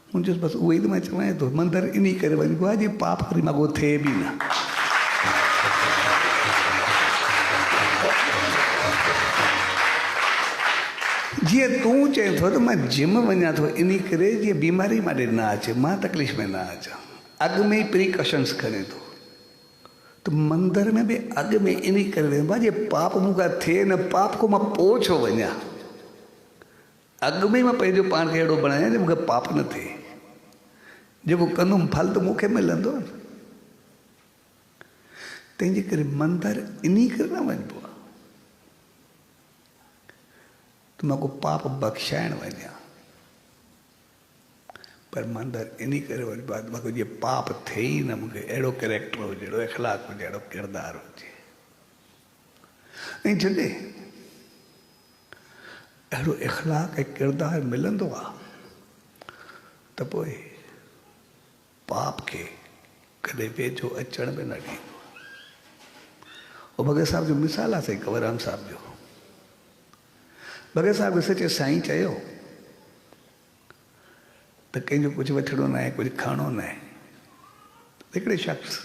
मुंहिंजो बसि उहो ई त मां चवां थो, मंदरु इन करे वञिबो आहे जीअं पाप वरी मां को थिए बि न। जीअं तूं चए थो त मां जिम वञा थो इन करे जीअं बीमारी मां ॾे न अचे, मां तकलीफ़ में न अचां, अॻु में ई प्रिकॉशन्स खणे थो। त मंदर में बि अॻु में इन करे वेंदो आहे जीअं पाप मूंखां थिए न, पाप को मां पोइ छो वञा? अॻु में ई मां पंहिंजो पाण खे अहिड़ो बणायां जो मूंखे पाप न थिए। जेको कंदुमि फल त मूंखे मिलंदो न। तंहिंजे करे मंदरु इन करे न वञिबो आहे त मां को पाप बख़्शाइण वञा, पर मंदरु इन करे वञिबो आहे त मूंखे जीअं पाप थिए ई न, मूंखे अहिड़ो कैरेक्टर हुजे, अहिड़ो इख़लाक़ हुजे, अहिड़ो किरदारु हुजे। ऐं जॾहिं अहिड़ो इख़लाक़ ऐं किरदारु मिलंदो आहे त पोइ पाप खे कॾहिं वेझो अचण में न ॾींदो। उहो भगत साहिब जो मिसाल आहे साईं कंवरराम साहिब जो। भगत साहिब खे सचे साईं चयो त कंहिंजो कुझु वठिणो न आहे, कुझु खाइणो न आहे। हिकिड़े शख़्स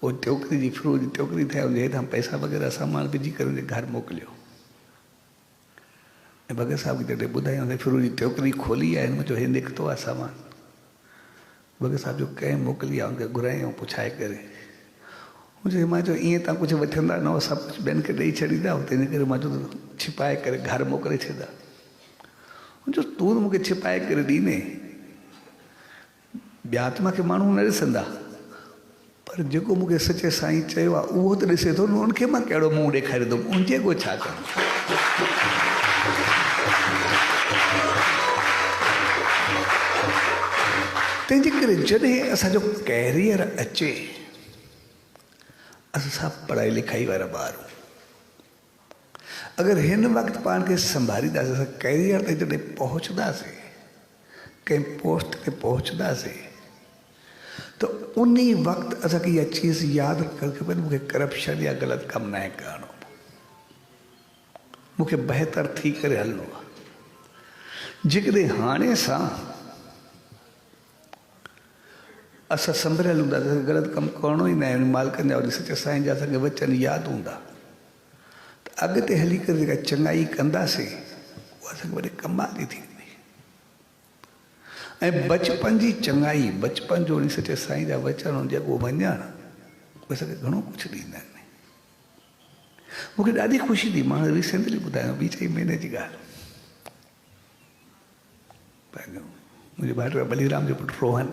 वो टोकरी जी फ्रूट जी टोकरी थे उनजे हेठां पैसा वग़ैरह सामान विझी करे उनजे घर मोकिलियो। ऐं भगत साहिब खे जॾहिं ॿुधायूं त फ्रूट जी टोकरी खोली आहे, मुंहिंजो हे निकितो आहे सामान। भगत साहिब जो कंहिं मोकिली आहे, उनखे घुरायूं पुछाए करे। मुंहिंजो मां चयो ईअं तव्हां कुझु वठंदा न हो, सभु कुझु ॿियनि खे ॾेई छॾींदा, तंहिंजे करे मां चयो छिपाए करे घर मोकिले छॾा। मुंहिंजो तूं मूंखे छिपाए करे ॾींदे, ॿिया त मूंखे माण्हू न ॾिसंदा, पर जेको मूंखे सचे साईं चयो आहे उहो त ॾिसे थो न, उनखे मां कहिड़ो मुंहुं ॾेखारींदुमि, उनजे को छा कंदुमि। तंहिंजे करे जॾहिं असांजो कैरियर अचे, असां सभु पढ़ाई लिखाई वारा ॿार, अगरि हिन वक़्तु पाण खे संभालींदासीं, असां कैरियर ते जॾहिं पहुचंदासीं, कंहिं पोस्ट ते पहुचंदासीं, त उन वक़्तु असांखे इहा चीज़ यादि रखणु खपे, मूंखे करप्शन या ग़लति कमु न करणो, मूंखे बहितर थी करे हलणो आहे। जेकॾहिं हाणे सां असां संभरियल हूंदासीं, ग़लति कमु करणो ई न आहे, मालिकनि जा सचे साईं जा असांखे वचन यादि हूंदा, त अॻिते हली करे जेका चङाई कंदासीं उहा असांखे वॾे कमाल जी थींदी। ऐं बचपन जी चङाई, बचपन जो उन सचे साईं जा वचन जेको वञण, उहे असांखे घणो कुझु ॾींदा आहिनि। मूंखे ॾाढी ख़ुशी थी, मां रिसेंटली ॿुधायां, ॿी 4 महीने जी ॻाल्हि, पंहिंजो मुंहिंजे भाइट बलीराम जो पुटु रोहन,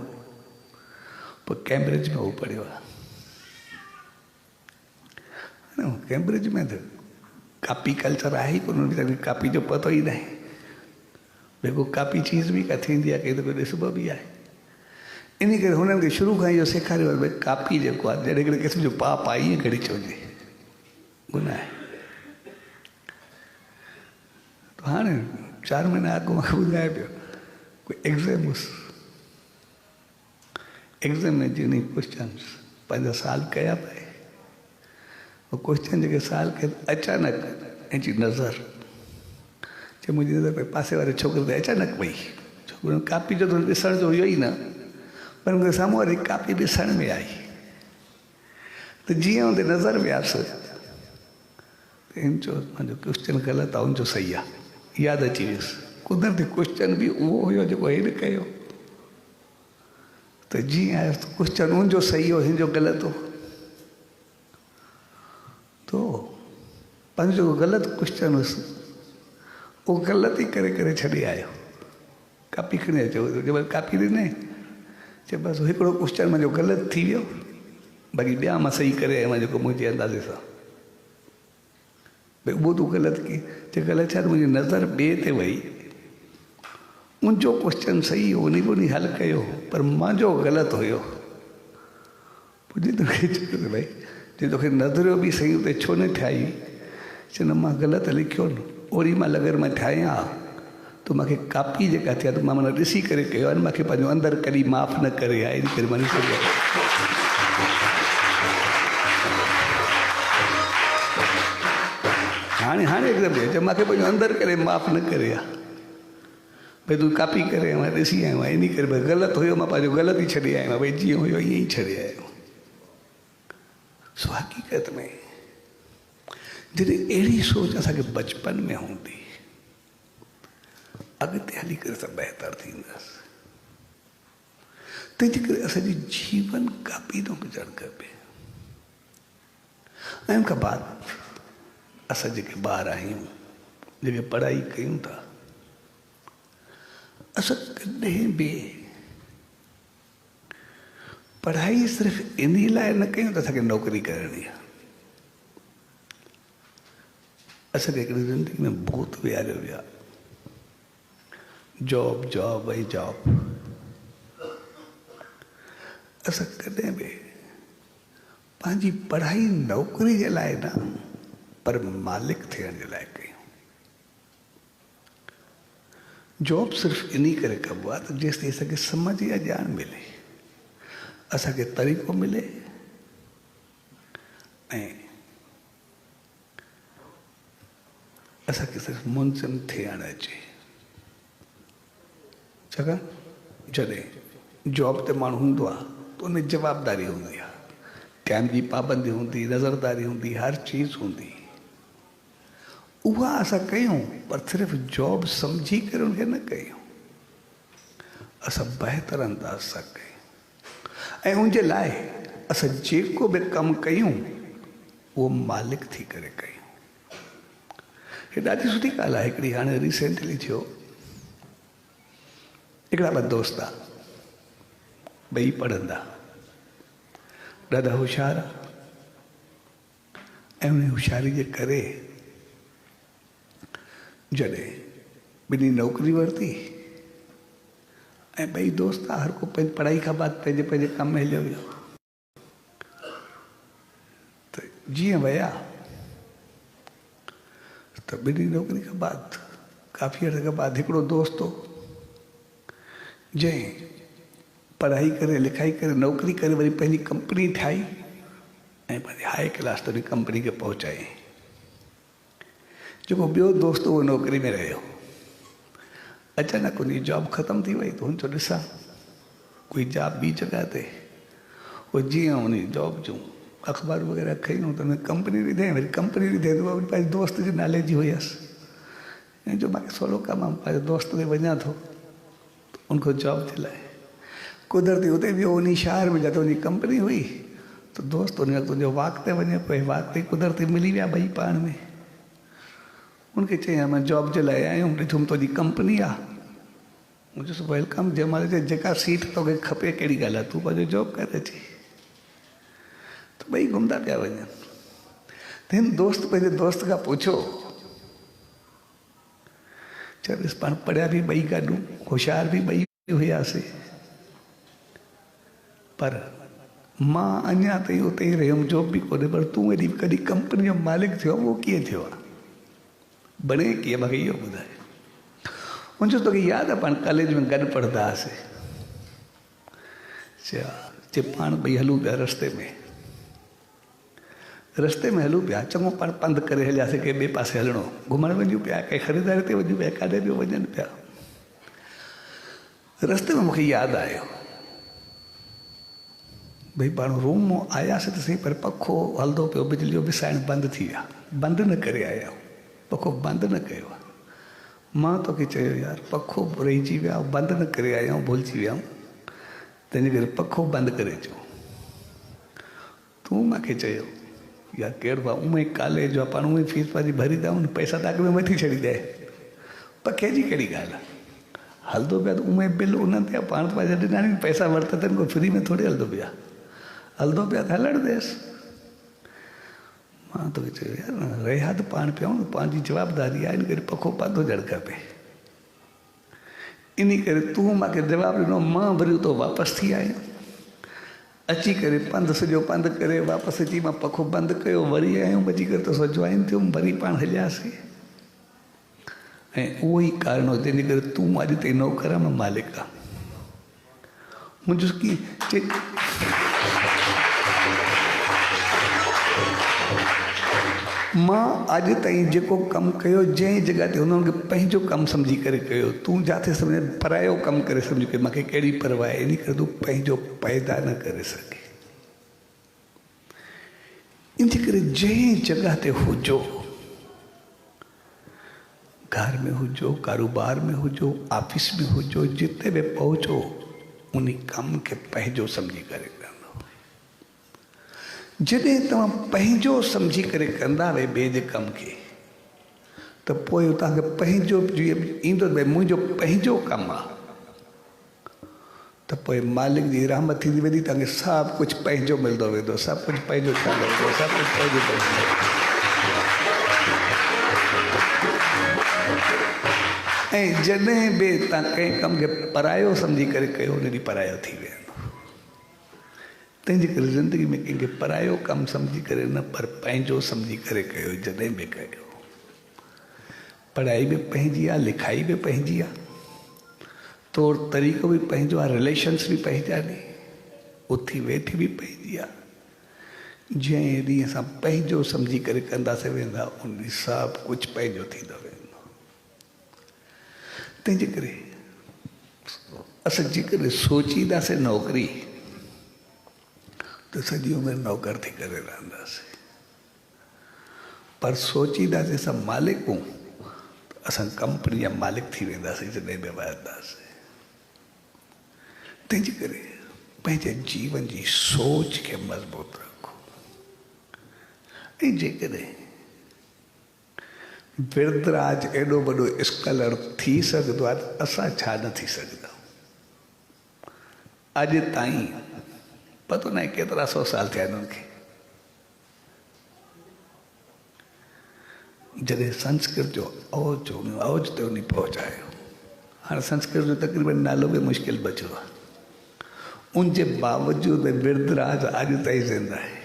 पोइ कैम्ब्रिज में उहो पढ़ियो आहे। कैम्ब्रिज में त कापी कल्चर आहे ई कोन, कापी जो पतो ई न आहे, बेगो कापी चीज़ बि का थींदी आहे, कंहिं दफ़े ॾिसबो बि आहे। इन करे हुननि खे शुरू खां इहो सेखारियो आहे भई कापी जेको आहे जहिड़े हिकिड़े क़िस्म जो पाप आहे, ईअं घड़ी चवजे, गुनाह आहे। त हाणे 4 महीना अॻु मूंखे ॿुधाए पियो, कोई एग्ज़ाम हुउसि, एग्ज़ाम में जिनी क्वेश्चन 5 साल कया पे वो क्वेश्चन जो साल के अचानक एची नज़र जो मुझे नज़र पे पासे वाले छोकरे ते अचानक पई छोकरे कापी जो ॾिसण जो हुयो ई न पर उनके साम्हूं वारी कापी ॾिसण में आई तो जीअं उनते नज़र वियासीं इन जो मुंहिंजो क्वेश्चन ग़लति आहे उनजो सही आहे यादि अची वियुसि कुदरती क्वेश्चन बि उहो हुयो जेको हेॾ कयो तो जीअं आयुसि त क्वेश्चन उनजो सही हो हिन जो ग़लति हो तो पंहिंजो ग़लति क्वेश्चन हुयुसि उहो ग़लति ई करे करे छॾे आयो कापी खणी अचो जब कापी ॾिने चए बसि हिकिड़ो क्वेश्चन मुंहिंजो ग़लति थी वियो बाक़ी ॿिया मां सही करे आयो जेको मुंहिंजे अंदाज़े सां भई उहो तूं ग़लति की चए ग़लति छा मुंहिंजी नज़र ॿिए ते वई उनजो क्वेश्चन सही हो उन बि हल कयो पर मुंहिंजो ग़लति हुयो पुॼी तोखे चयो भई जे तोखे नज़रियो बि सही हुते छो न ठाही चए न मां ग़लति लिखियो न ओड़ी महिल अगरि मां ठाहियां त मूंखे कापी जेका थी आहे त मां माना ॾिसी करे कयो आहे मूंखे पंहिंजो अंदरि कॾहिं माफ़ु न करे आहे इन करे मां हाणे एकदमि चए मूंखे पंहिंजो अंदरि करे माफ़ु न करे आहे भई तूं कापी करे मां ॾिसी आयो आहियां इन करे भई ग़लति हुयो मां पंहिंजो ग़लति ई छॾे आयो भई जीअं हुयो ईअं ई छॾे आयो सो हक़ीक़त में जॾहिं अहिड़ी सोच असांखे बचपन में हूंदी अॻिते हली करे सभु बहितर थींदासीं तंहिंजे करे असांजी जीवन कापी थो गुज़रणु खपे ऐं उन खां बाद असां जेके ॿार आहियूं जेके पढ़ाई कयूं था असां कॾहिं बि पढ़ाई सिर्फ़ु इन लाइ न कयूं त असांखे नौकरी करणी आहे असांखे हिकिड़ी ज़िंदगी में भूत विहारियो विया जॉब जॉब ऐं जॉब असां कॾहिं बि पंहिंजी पढ़ाई नौकरी जे लाइ न पर मालिक थियण जे लाइ कयूं जॉब सिर्फ़ु इन करे कबो आहे त जेसिताईं असांखे सम्झ या ॼाण मिले असांखे तरीक़ो मिले ऐं असांखे सिर्फ़ु मुंज़िम थियणु अचे छाकाणि जॾहिं जॉब ते माण्हू हूंदो आहे त उन जवाबदारी हूंदी आहे टाइम जी पाबंदी हूंदी नज़रदारी हूंदी हर चीज़ हूंदी उहा असां कयूं पर सिर्फ़ु जॉब सम्झी करे उनखे न कयूं असां बहितर अंदाज़ सां कयूं ऐं उनजे लाइ असां जेको बि कमु कयूं उहो मालिक थी करे कयूं हीअ ॾाढी सुठी ॻाल्हि आहे हिकिड़ी हाणे रिसेंटली थियो हिकिड़ा ॿ दोस्त आहे ॿई पढ़ंदा ॾाढा होशियार आहे ऐं उन होशियारी जे करे जॾहिं ॿिन्ही नौकरी वरिती ऐं ॿई दोस्त हर को पंहिंजी पढ़ाई खां बाद पंहिंजे पंहिंजे कम में हलियो वियो त जीअं विया त ॿिन्ही नौकरी खां बाद काफ़ी अर्से खां बाद हिकिड़ो दोस्त हो जंहिं पढ़ाई करे लिखाई करे नौकरी करे वरी पंहिंजी कंपनी ठाही ऐं पंहिंजी हाई क्लास ताईं कंपनी खे पहुचाई जेको ॿियो दोस्त उहो नौकरी में रहियो अचानक उनजी जॉब ख़तमु थी वई त हुन चयो ॾिसां कोई जॉब ॿी जॻह ते उहो जीअं उन जॉब जूं अख़बार वग़ैरह खयूं त हुन कंपनी ॾिठे वरी कंपनी ॾिठे त उहा पंहिंजे दोस्त जे नाले जी हुयसि ऐं जो मूंखे सवलो कमु आहे पंहिंजे दोस्त ते वञा थो उनखां जॉब जे लाइ कुदरती हुते बि उन शहर में जिते उनजी कंपनी हुई त दोस्त उन वक़्तु तुंहिंजो वाक ते वञे पियो वाक ते कुदरती मिली विया ॿई पाण में उनखे चई मां जॉब जे लाइ आयुमि ॾिठुमि तुंहिंजी कंपनी आहे मुंहिंजो चयोसि वेलकम जंहिं महिल चए जेका सीट तोखे खपे कहिड़ी ॻाल्हि आहे तूं पंहिंजो जॉब करे अची त ॿई घुमंदा पिया वञनि त हिन दोस्त पंहिंजे दोस्त खां पुछो चयो ॾिस पाण पढ़िया बि ॿई गॾु होशियार बि ॿई हुयासीं पर मां अञा ताईं उते ई रहियुमि जॉब बि कोन्हे पर तूं एॾी कॾहिं कंपनी जो मालिक थियो उहो कीअं थियो आहे बणे कीअं मूंखे इहो ॿुधाए मुंहिंजो तोखे यादि आहे पाण कॉलेज में गॾु पढ़ंदा हुआसीं चयो जे पाण ॿई हलूं पिया रस्ते में हलूं पिया, चङो पाण पंधु करे हलियासीं के ॿिए पासे हलणो, घुमण वञूं पिया, कंहिं ख़रीदारी ते वञूं पिया, काॾे बि वञनि पिया। रस्ते में मूंखे यादि आयो भई पाण रूम मां आयासीं त सही, पर पखो हलंदो पियो, बिजली जो विसाइण बंदि थी विया, बंदि न करे आया, पखो बंदि न कयो आहे। मां तोखे चयो यार पखो रहिजी विया, बंदि न करे आया आहियूं, भुलिजी विया आहियूं, तंहिंजे करे पखो बंदि करे अचो। तूं मूंखे चयो यार केरु आहे, उमें कॉलेज आहे, पाण उमें फीस पंहिंजी भरी था वञूं, पैसा तव्हांखे में मथी छॾी ॾे, पखे जी कहिड़ी ॻाल्हि आहे, हलंदो पिया त उमें बिल उन्हनि ते पाण त पंहिंजा ॾिना नी, पैसा वरिता अथनि, कोई फ्री में थोरी हलंदो पिया, हलंदो पिया त हलणु ॾेसि। मां तोखे चयो यार रहिया त पाण पिया आहियूं, पंहिंजी जवाबदारी आहे, इन करे पखो पंधु हुजणु खपे। इन करे तूं मूंखे जवाबु ॾिनो, मां वरी उतो वापसि थी आयुमि, अची करे पंधु सॼो पंधु करे वापसि अची मां पखो बंदि कयो, वरी आहियूं बची करे तो जॉइन थियुमि, वरी पाण हलियासीं। ऐं उहो ई कारण हो जंहिंजे करे तूं अॼु ताईं नौकर आहे, मां मालिक आहे। मुंहिंजो मां अॼु ताईं जेको कमु कयो, जंहिं जॻह ते हुननि खे पंहिंजो कमु सम्झी करे कयो, तूं जिथे सम्झे परायो कमु करे सम्झी करे, मूंखे कहिड़ी परवाह आहे, इन करे तूं पंहिंजो पैदा न करे सघे। इन करे जंहिं जॻह ते हुजो, घर में हुजो, कारोबार में हुजो, ऑफिस में हुजो, जिते बि पहुचो, उन कम खे पंहिंजो सम्झी करे कंदो। जॾहिं तव्हां पंहिंजो सम्झी करे कंदा वे ॿिए जे कम खे, त पोइ तव्हांखे पंहिंजो ईंदो भई मुंहिंजो पंहिंजो कमु आहे, त पोइ मालिक जी रहमत थींदी वेंदी, तव्हांखे सभु कुझु पंहिंजो मिलंदो वेंदो, सभु कुझु पंहिंजो ठहंदो वेंदो, सभु कुझु पंहिंजो पंहिंजो। ऐं जॾहिं बि तव्हां कंहिं कम खे परायो सम्झी करे कयो, उन ॾींहुं परायो थी वेंदो। तंहिंजे करे ज़िंदगी में कंहिंखे परायो कमु सम्झी करे न, पर पंहिंजो सम्झी करे कयो, जॾहिं बि कयो। पढ़ाई बि पंहिंजी आहे, लिखाई बि पंहिंजी आहे, तौर तरीक़ो बि पंहिंजो आहे, रिलेशन्स बि पंहिंजा आहिनि, उथी वेठी बि पंहिंजी आहे। जंहिं ॾींहुं असां पंहिंजो सम्झी करे कंदासीं वेंदा, उन ॾींहुं सभु कुझु पंहिंजो थींदो वेंदो। तंहिंजे करे असां जेकॾहिं सोचींदासीं नौकिरी, त सॼी उमिरि नौकर थी करे रहंदासीं, पर सोचींदासीं असां मालिक हूं, त असां कंपनी जा मालिक थी वेंदासीं जॾहिं बि वधंदासीं। तंहिंजे करे पंहिंजे जीवन जी सोच खे मज़बूत रखो। ऐं जेकॾहिं विरदराज एॾो वॾो स्कॉलर थी सघंदो आहे, त असां छा न थी सघंदा। अॼु ताईं पतो न आहे केतिरा 100 साल थिया आहिनि उनखे, जॾहिं संस्कृत जो औज ते उन पहुचायो। हाणे संस्कृत जो तक़रीबन नालो बि मुश्किल बचो आहे, उनजे बावजूदि विरदराज अॼु ताईं ज़िंदा आहे।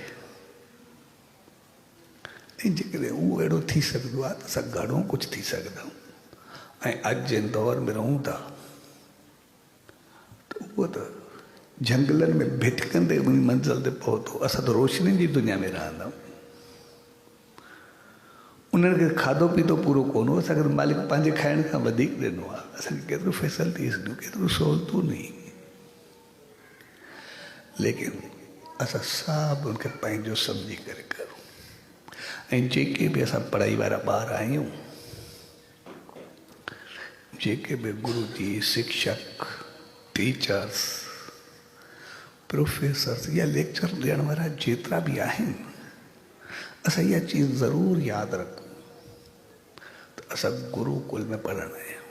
ऐं जेकॾहिं उहो अहिड़ो थी सघंदो आहे, त असां घणो कुझु थी सघंदा आहियूं। ऐं अॼु जे दौर में रहूं था, त उहो त जंगलनि में भिटकंदे उन मंज़िल ते पहुतो। असां त रोशनी जी दुनिया में रहंदा आहियूं। उन्हनि खे खाधो पीतो पूरो कोन हो, असांखे मालिक पंहिंजे खाइण खां वधीक ॾिनो आहे। असांखे केतिरो फैसिलिटीज़ ॾिनो, केतिरो सहूलियतूं ॾिनी, लेकिन असां सभु उनखे पंहिंजो सम्झी करे करूं। ऐं जेके बि असां पढ़ाई वारा ॿार आहियूं, जेके बि गुरु जी शिक्षक, टीचर्स, प्रोफेसर्स या लेक्चर ॾियण वारा जेतिरा बि आहिनि, असां इहा चीज़ ज़रूरु यादि रखूं त असां गुरुकुल में पढ़ंदा आहियूं।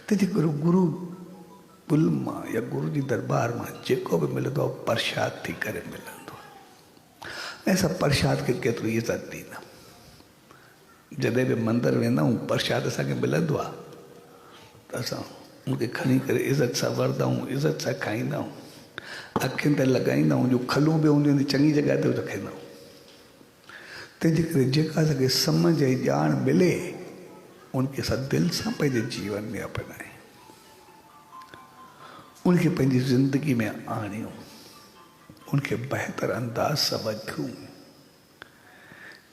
तंहिंजे करे गुरुकुल मां या गुरु जी दरबार मां जेको बि मिलंदो आहे, प्रसाद थी करे मिलंदो आहे। ऐं असां प्रसाद खे केतिरी इज़त ॾींदा। जॾहिं बि मंदरु वेंदा आहियूं, प्रसाद असांखे मिलंदो आहे, त असां उनखे खणी करे इज़त सां वरंदा आहियूं, इज़त सां खाईंदा आहियूं, अखियुनि ते लॻाईंदा आहियूं। जो खलूं बि हूंदियूं आहिनि, चङी जॻह ते रखंदा आहियूं। तंहिंजे करे जेका असांखे सम्झ ऐं ॼाण मिले, उनखे असां दिलि सां पंहिंजे जीवन में अपनायूं। उनके पंहिंजी ज़िंदगी में आणियो, उनके बेहतर अंदाज सां वठूं।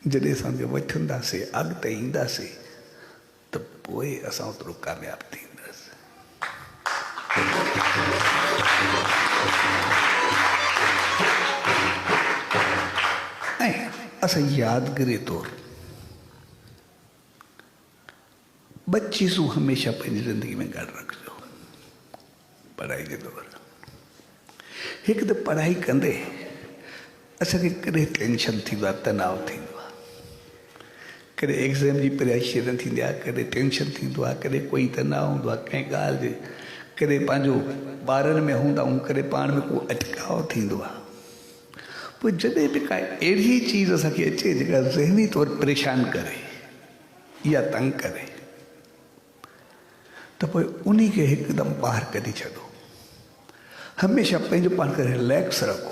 जॾहिं असांखे वठंदासीं, अॻिते ईंदासीं, त पोइ असां ओतिरो कामयाबु थींदासीं। ऐं असां यादगिरी तौरु ॿ चीज़ूं हमेशह पंहिंजी ज़िंदगी में गॾु रखिजो पढ़ाई जे दौरु। हिकु त पढ़ाई कंदे असांखे कॾहिं टेंशन थींदो आहे, तनाव थींदो आहे, कॾहिं एग्ज़ाम जी प्रेशर थींदी आहे, कॾहिं टेंशन थींदो आहे, कॾहिं कोई तनाव हूंदो आहे कंहिं ॻाल्हि जे, कॾहिं पंहिंजो ॿारनि में हूंदा आहियूं, कॾहिं पाण में को अटकाव थींदो आहे। पोइ जॾहिं बि का अहिड़ी चीज़ असांखे अचे जेका ज़हनी तौरु परेशान करे या तंग करे, त पोइ उन खे हिकदमि ॿाहिरि कढी छॾो। हमेशह पंहिंजो पाण खे रिलैक्स रखो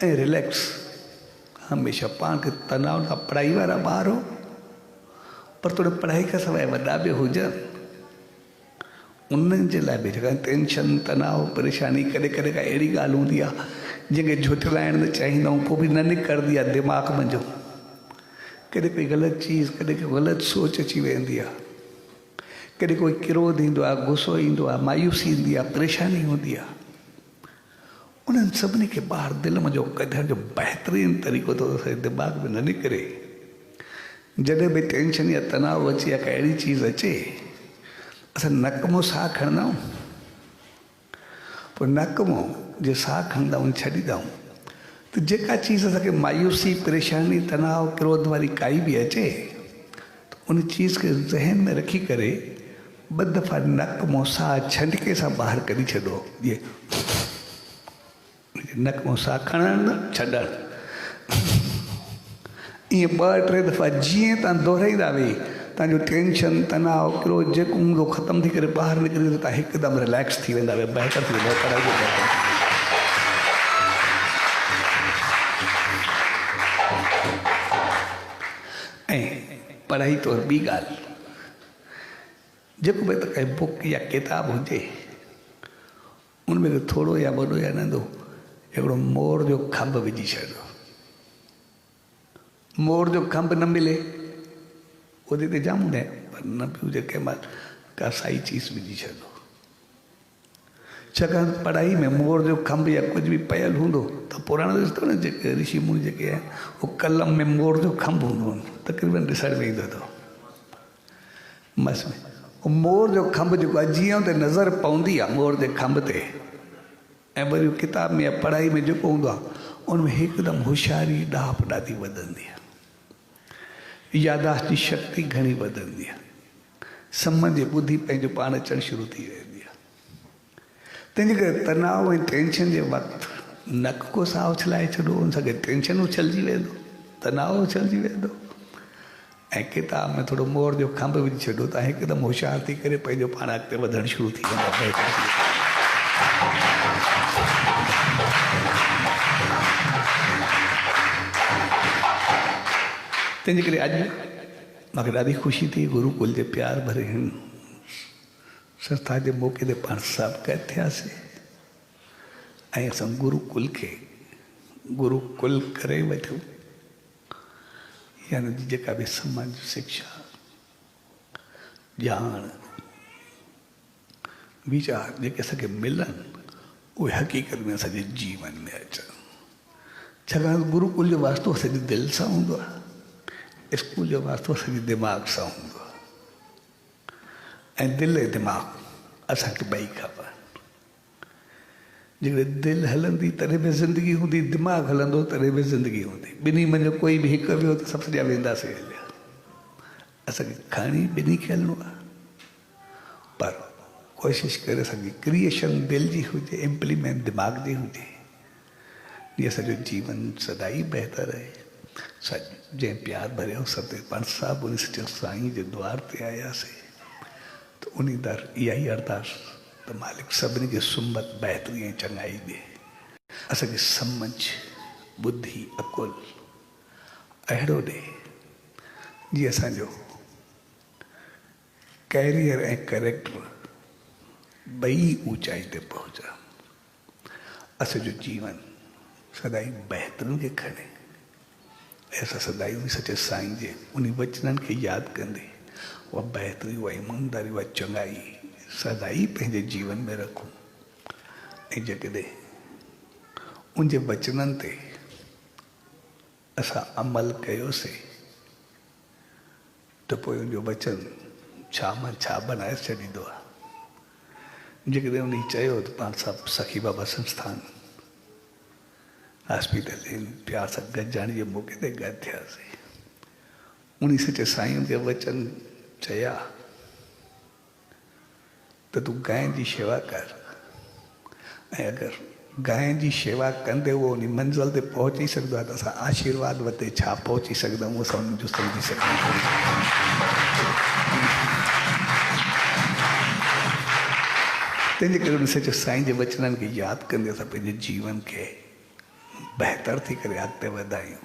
ऐं रिलैक्स हमेशह पाण खे तनाव खां, पढ़ाई वारा ॿार हो पर थोरो पढ़ाई खां सवाइ वॾा बि हुजनि, उन्हनि जे लाइ बि जेका टेंशन, तनाव, परेशानी, कॾहिं कॾहिं का अहिड़ी ॻाल्हि हूंदी आहे जंहिंखे झुठलाइण न चाहींदा आहियूं, पोइ बि न निकिरंदी आहे दिमाग़ में जो, कॾहिं कोई ग़लति चीज़, कॾहिं कोई ग़लति सोच अची वेंदी आहे, कॾहिं कोई क्रोध ईंदो आहे, गुस्सो ईंदो आहे, मायूसी ईंदी आहे, परेशानी हूंदी आहे। उन्हनि सभिनी खे ॿाहिरि दिलि में जो कढण जो बहितरीनु तरीक़ो थो असांजे दिमाग़ में न निकिरे। जॾहिं बि टेंशन या तनाव अचे या का अहिड़ी चीज़ अचे, असां नक मां साह खणंदा आहियूं, पोइ नक मां जे साह खणंदा आहियूं, छॾींदा आहियूं, त जेका चीज़ असांखे मायूसी, परेशानी, तनाव, क्रोध वारी काई बि अचे, त उन चीज़ खे ज़हन में रखी करे ॿ दफ़ा नक मां साह छंडके सां ॿाहिरि कढी छॾो। नक मां साह खणणु न छॾणु, ईअं 2-3 दफ़ा जीअं तव्हां दोहराईंदा वेही, तव्हांजो टेंशन, तनाव, क्रोध जेको हूंदो ख़तमु थी करे ॿाहिरि निकिरी त तव्हां हिकदमि रिलैक्स थी वेंदा, बहितर थी वेंदा पढ़ाई जो बहितर। ऐं पढ़ाई तौरु ॿी ॻाल्हि, जेको भई त काई बुक या किताब हुजे, उनमें थोरो या वॾो या नंढो हिकिड़ो मोर जो खंभ विझी छॾियो। मोर जो खंभ न मिले ओॾे ते जाम हूंदा आहिनि, पर न बि हुजे कंहिं महिल का साई चीज़ विझी छॾियो। छाकाणि पढ़ाई में मोर जो खंभ या कुझु बि पयल हूंदो त पुराणो ॾिसंदो न, जेके ऋषि मुनि जेके आहिनि, उहो कलम में मोर जो खंभ हूंदो हुन, तक़रीबन ॾिसण में ईंदो अथव मस में। मोर जो खंभ जेको आहे, जीअं ते नज़र पवंदी आहे मोर जे खंभ ते, ऐं वरी किताब में या पढ़ाई में जेको हूंदो आहे, उनमें हिकदमि होशियारी, ॾाप ॾाढी वधंदी आहे, यादाश्त जी शक्ति घणी वधंदी आहे, सम्झ जी ॿुधी पंहिंजो पाण अचणु शुरू थी वेंदी आहे। तंहिंजे करे तनाव ऐं टेंशन जे वक़्तु नक को साह उछलाए छॾो, उन सां गॾु टेंशन उछलजी वेंदो, तनाव उछलजी वेंदो, ऐं किताब में थोरो मोर जो खंभ विझी छॾो, तव्हां हिकदमि होशियार थी करे पंहिंजो पाण अॻिते वधणु शुरू थी वेंदा। तंहिंजे करे अॼु मूंखे ॾाढी ख़ुशी थी, गुरुकुल जे प्यार भरे हिन संस्था जे मौक़े ते पाण सभु गॾु थियासीं, ऐं असां गुरुकुल खे गुरुकुल करे वठूं, यानी जेका बि समाज शिक्षा, ॼाण, वीचार जेके असांखे मिलनि, उहे हक़ीक़त में असांजे जीवन में अचनि। छाकाणि गुरुकुल जो वास्तो असांजी दिलि सां हूंदो आहे, स्कूल जो वास्तो असांजे दिमाग़ सां हूंदो आहे, ऐं दिलि ऐं दिमाग़ असांखे ॿई खपनि। जेकॾहिं दिलि हलंदी तॾहिं बि ज़िंदगी हूंदी, दिमाग़ हलंदो तॾहिं बि ज़िंदगी हूंदी, ॿिन्ही मंझि कोई बि हिकु वियो त सभु सॼा वेंदासीं हलिया। असांखे खणी ॿिन्ही खे हलणो आहे, पर कोशिशि करे असांजी क्रिएशन दिलि जी हुजे, इम्प्लीमेंट दिमाग़ जी हुजे, जीअं असांजो जीवन सदाई बहितर रहे। जंहिं प्यार भरियो सभु पाण सभु उन सच्चे साईं जे द्वार ते आयासीं, त उन दर इहा ई अरदास त मालिक सभिनी खे सुमत, बहितरी ऐं चङाई ॾे, असांखे सम्झ, बुद्धि, अकुल अहिड़ो ॾे जीअं असांजो कैरियर ऐं करेक्टर बई ऊंचाई ते पहुंचा। असो जो जीवन सदाई बहितरनि खे खणे, ऐसा सदाई उन सचे साईं जे उन वचननि खे यादि कंदे उहा बहितरी, उहा ईमानदारी, उहा चङाई सदाई पंहिंजे जीवन में रखूं। ऐं जेकॾहिं उनजे वचननि ते असां अमल कयोसीं त पोइ उनजो वचन छा मां छा बनाए छॾींदो आहे। जेकॾहिं उन चयो त पाण सभु सखी बाबा संस्थान हॉस्पिटल इन प्यार सां गॾिजाणी जे मौक़े ते गॾु थियासीं। उन सचे साईं खे वचन चया त तूं गांइ जी शेवा कर, ऐं अगरि गांइ जी शेवा कंदे उहो उन मंज़िल ते पहुची सघंदो आहे त असां आशीर्वाद वते छा पहुची सघंदा आहियूं, असां उनजो सम्झी सघूं। तंहिंजे करे उन सचे साईं जे वचननि खे यादि कंदे असां पंहिंजे जीवन खे बहितर थी करे अॻिते वधायूं।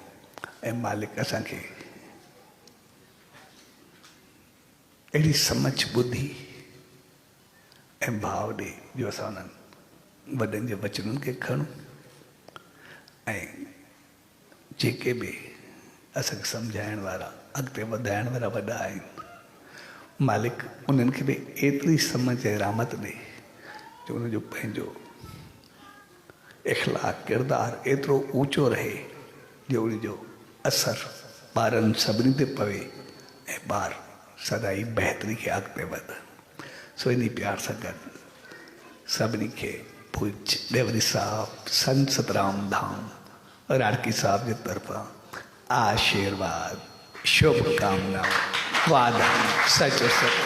ऐं मालिक असांखे अहिड़ी समझ ॿुधी ऐं भाव ॾे जो असां उन्हनि वॾनि जे वचननि खे खणूं, ऐं जेके बि असांखे सम्झाइण वारा, अॻिते वधाइण वारा वॾा आहिनि, मालिक उन्हनि खे बि एतिरी समझ ऐं रहमत ॾे जो उनजो पंहिंजो इख़लाक़ किरदार एतिरो ऊंचो रहे जो उनजो असरु ॿारनि सभिनी ते पवे ऐं ॿार सदाई बहितरी खे अॻिते वधनि। सो इन प्यार सां गॾु सभिनी खे पूज देवरी साहब, संत सतराम धाम, राड़की साहब जे तरफ़ां आशीर्वाद, शुभकामनाऊं, वादा सचो सच।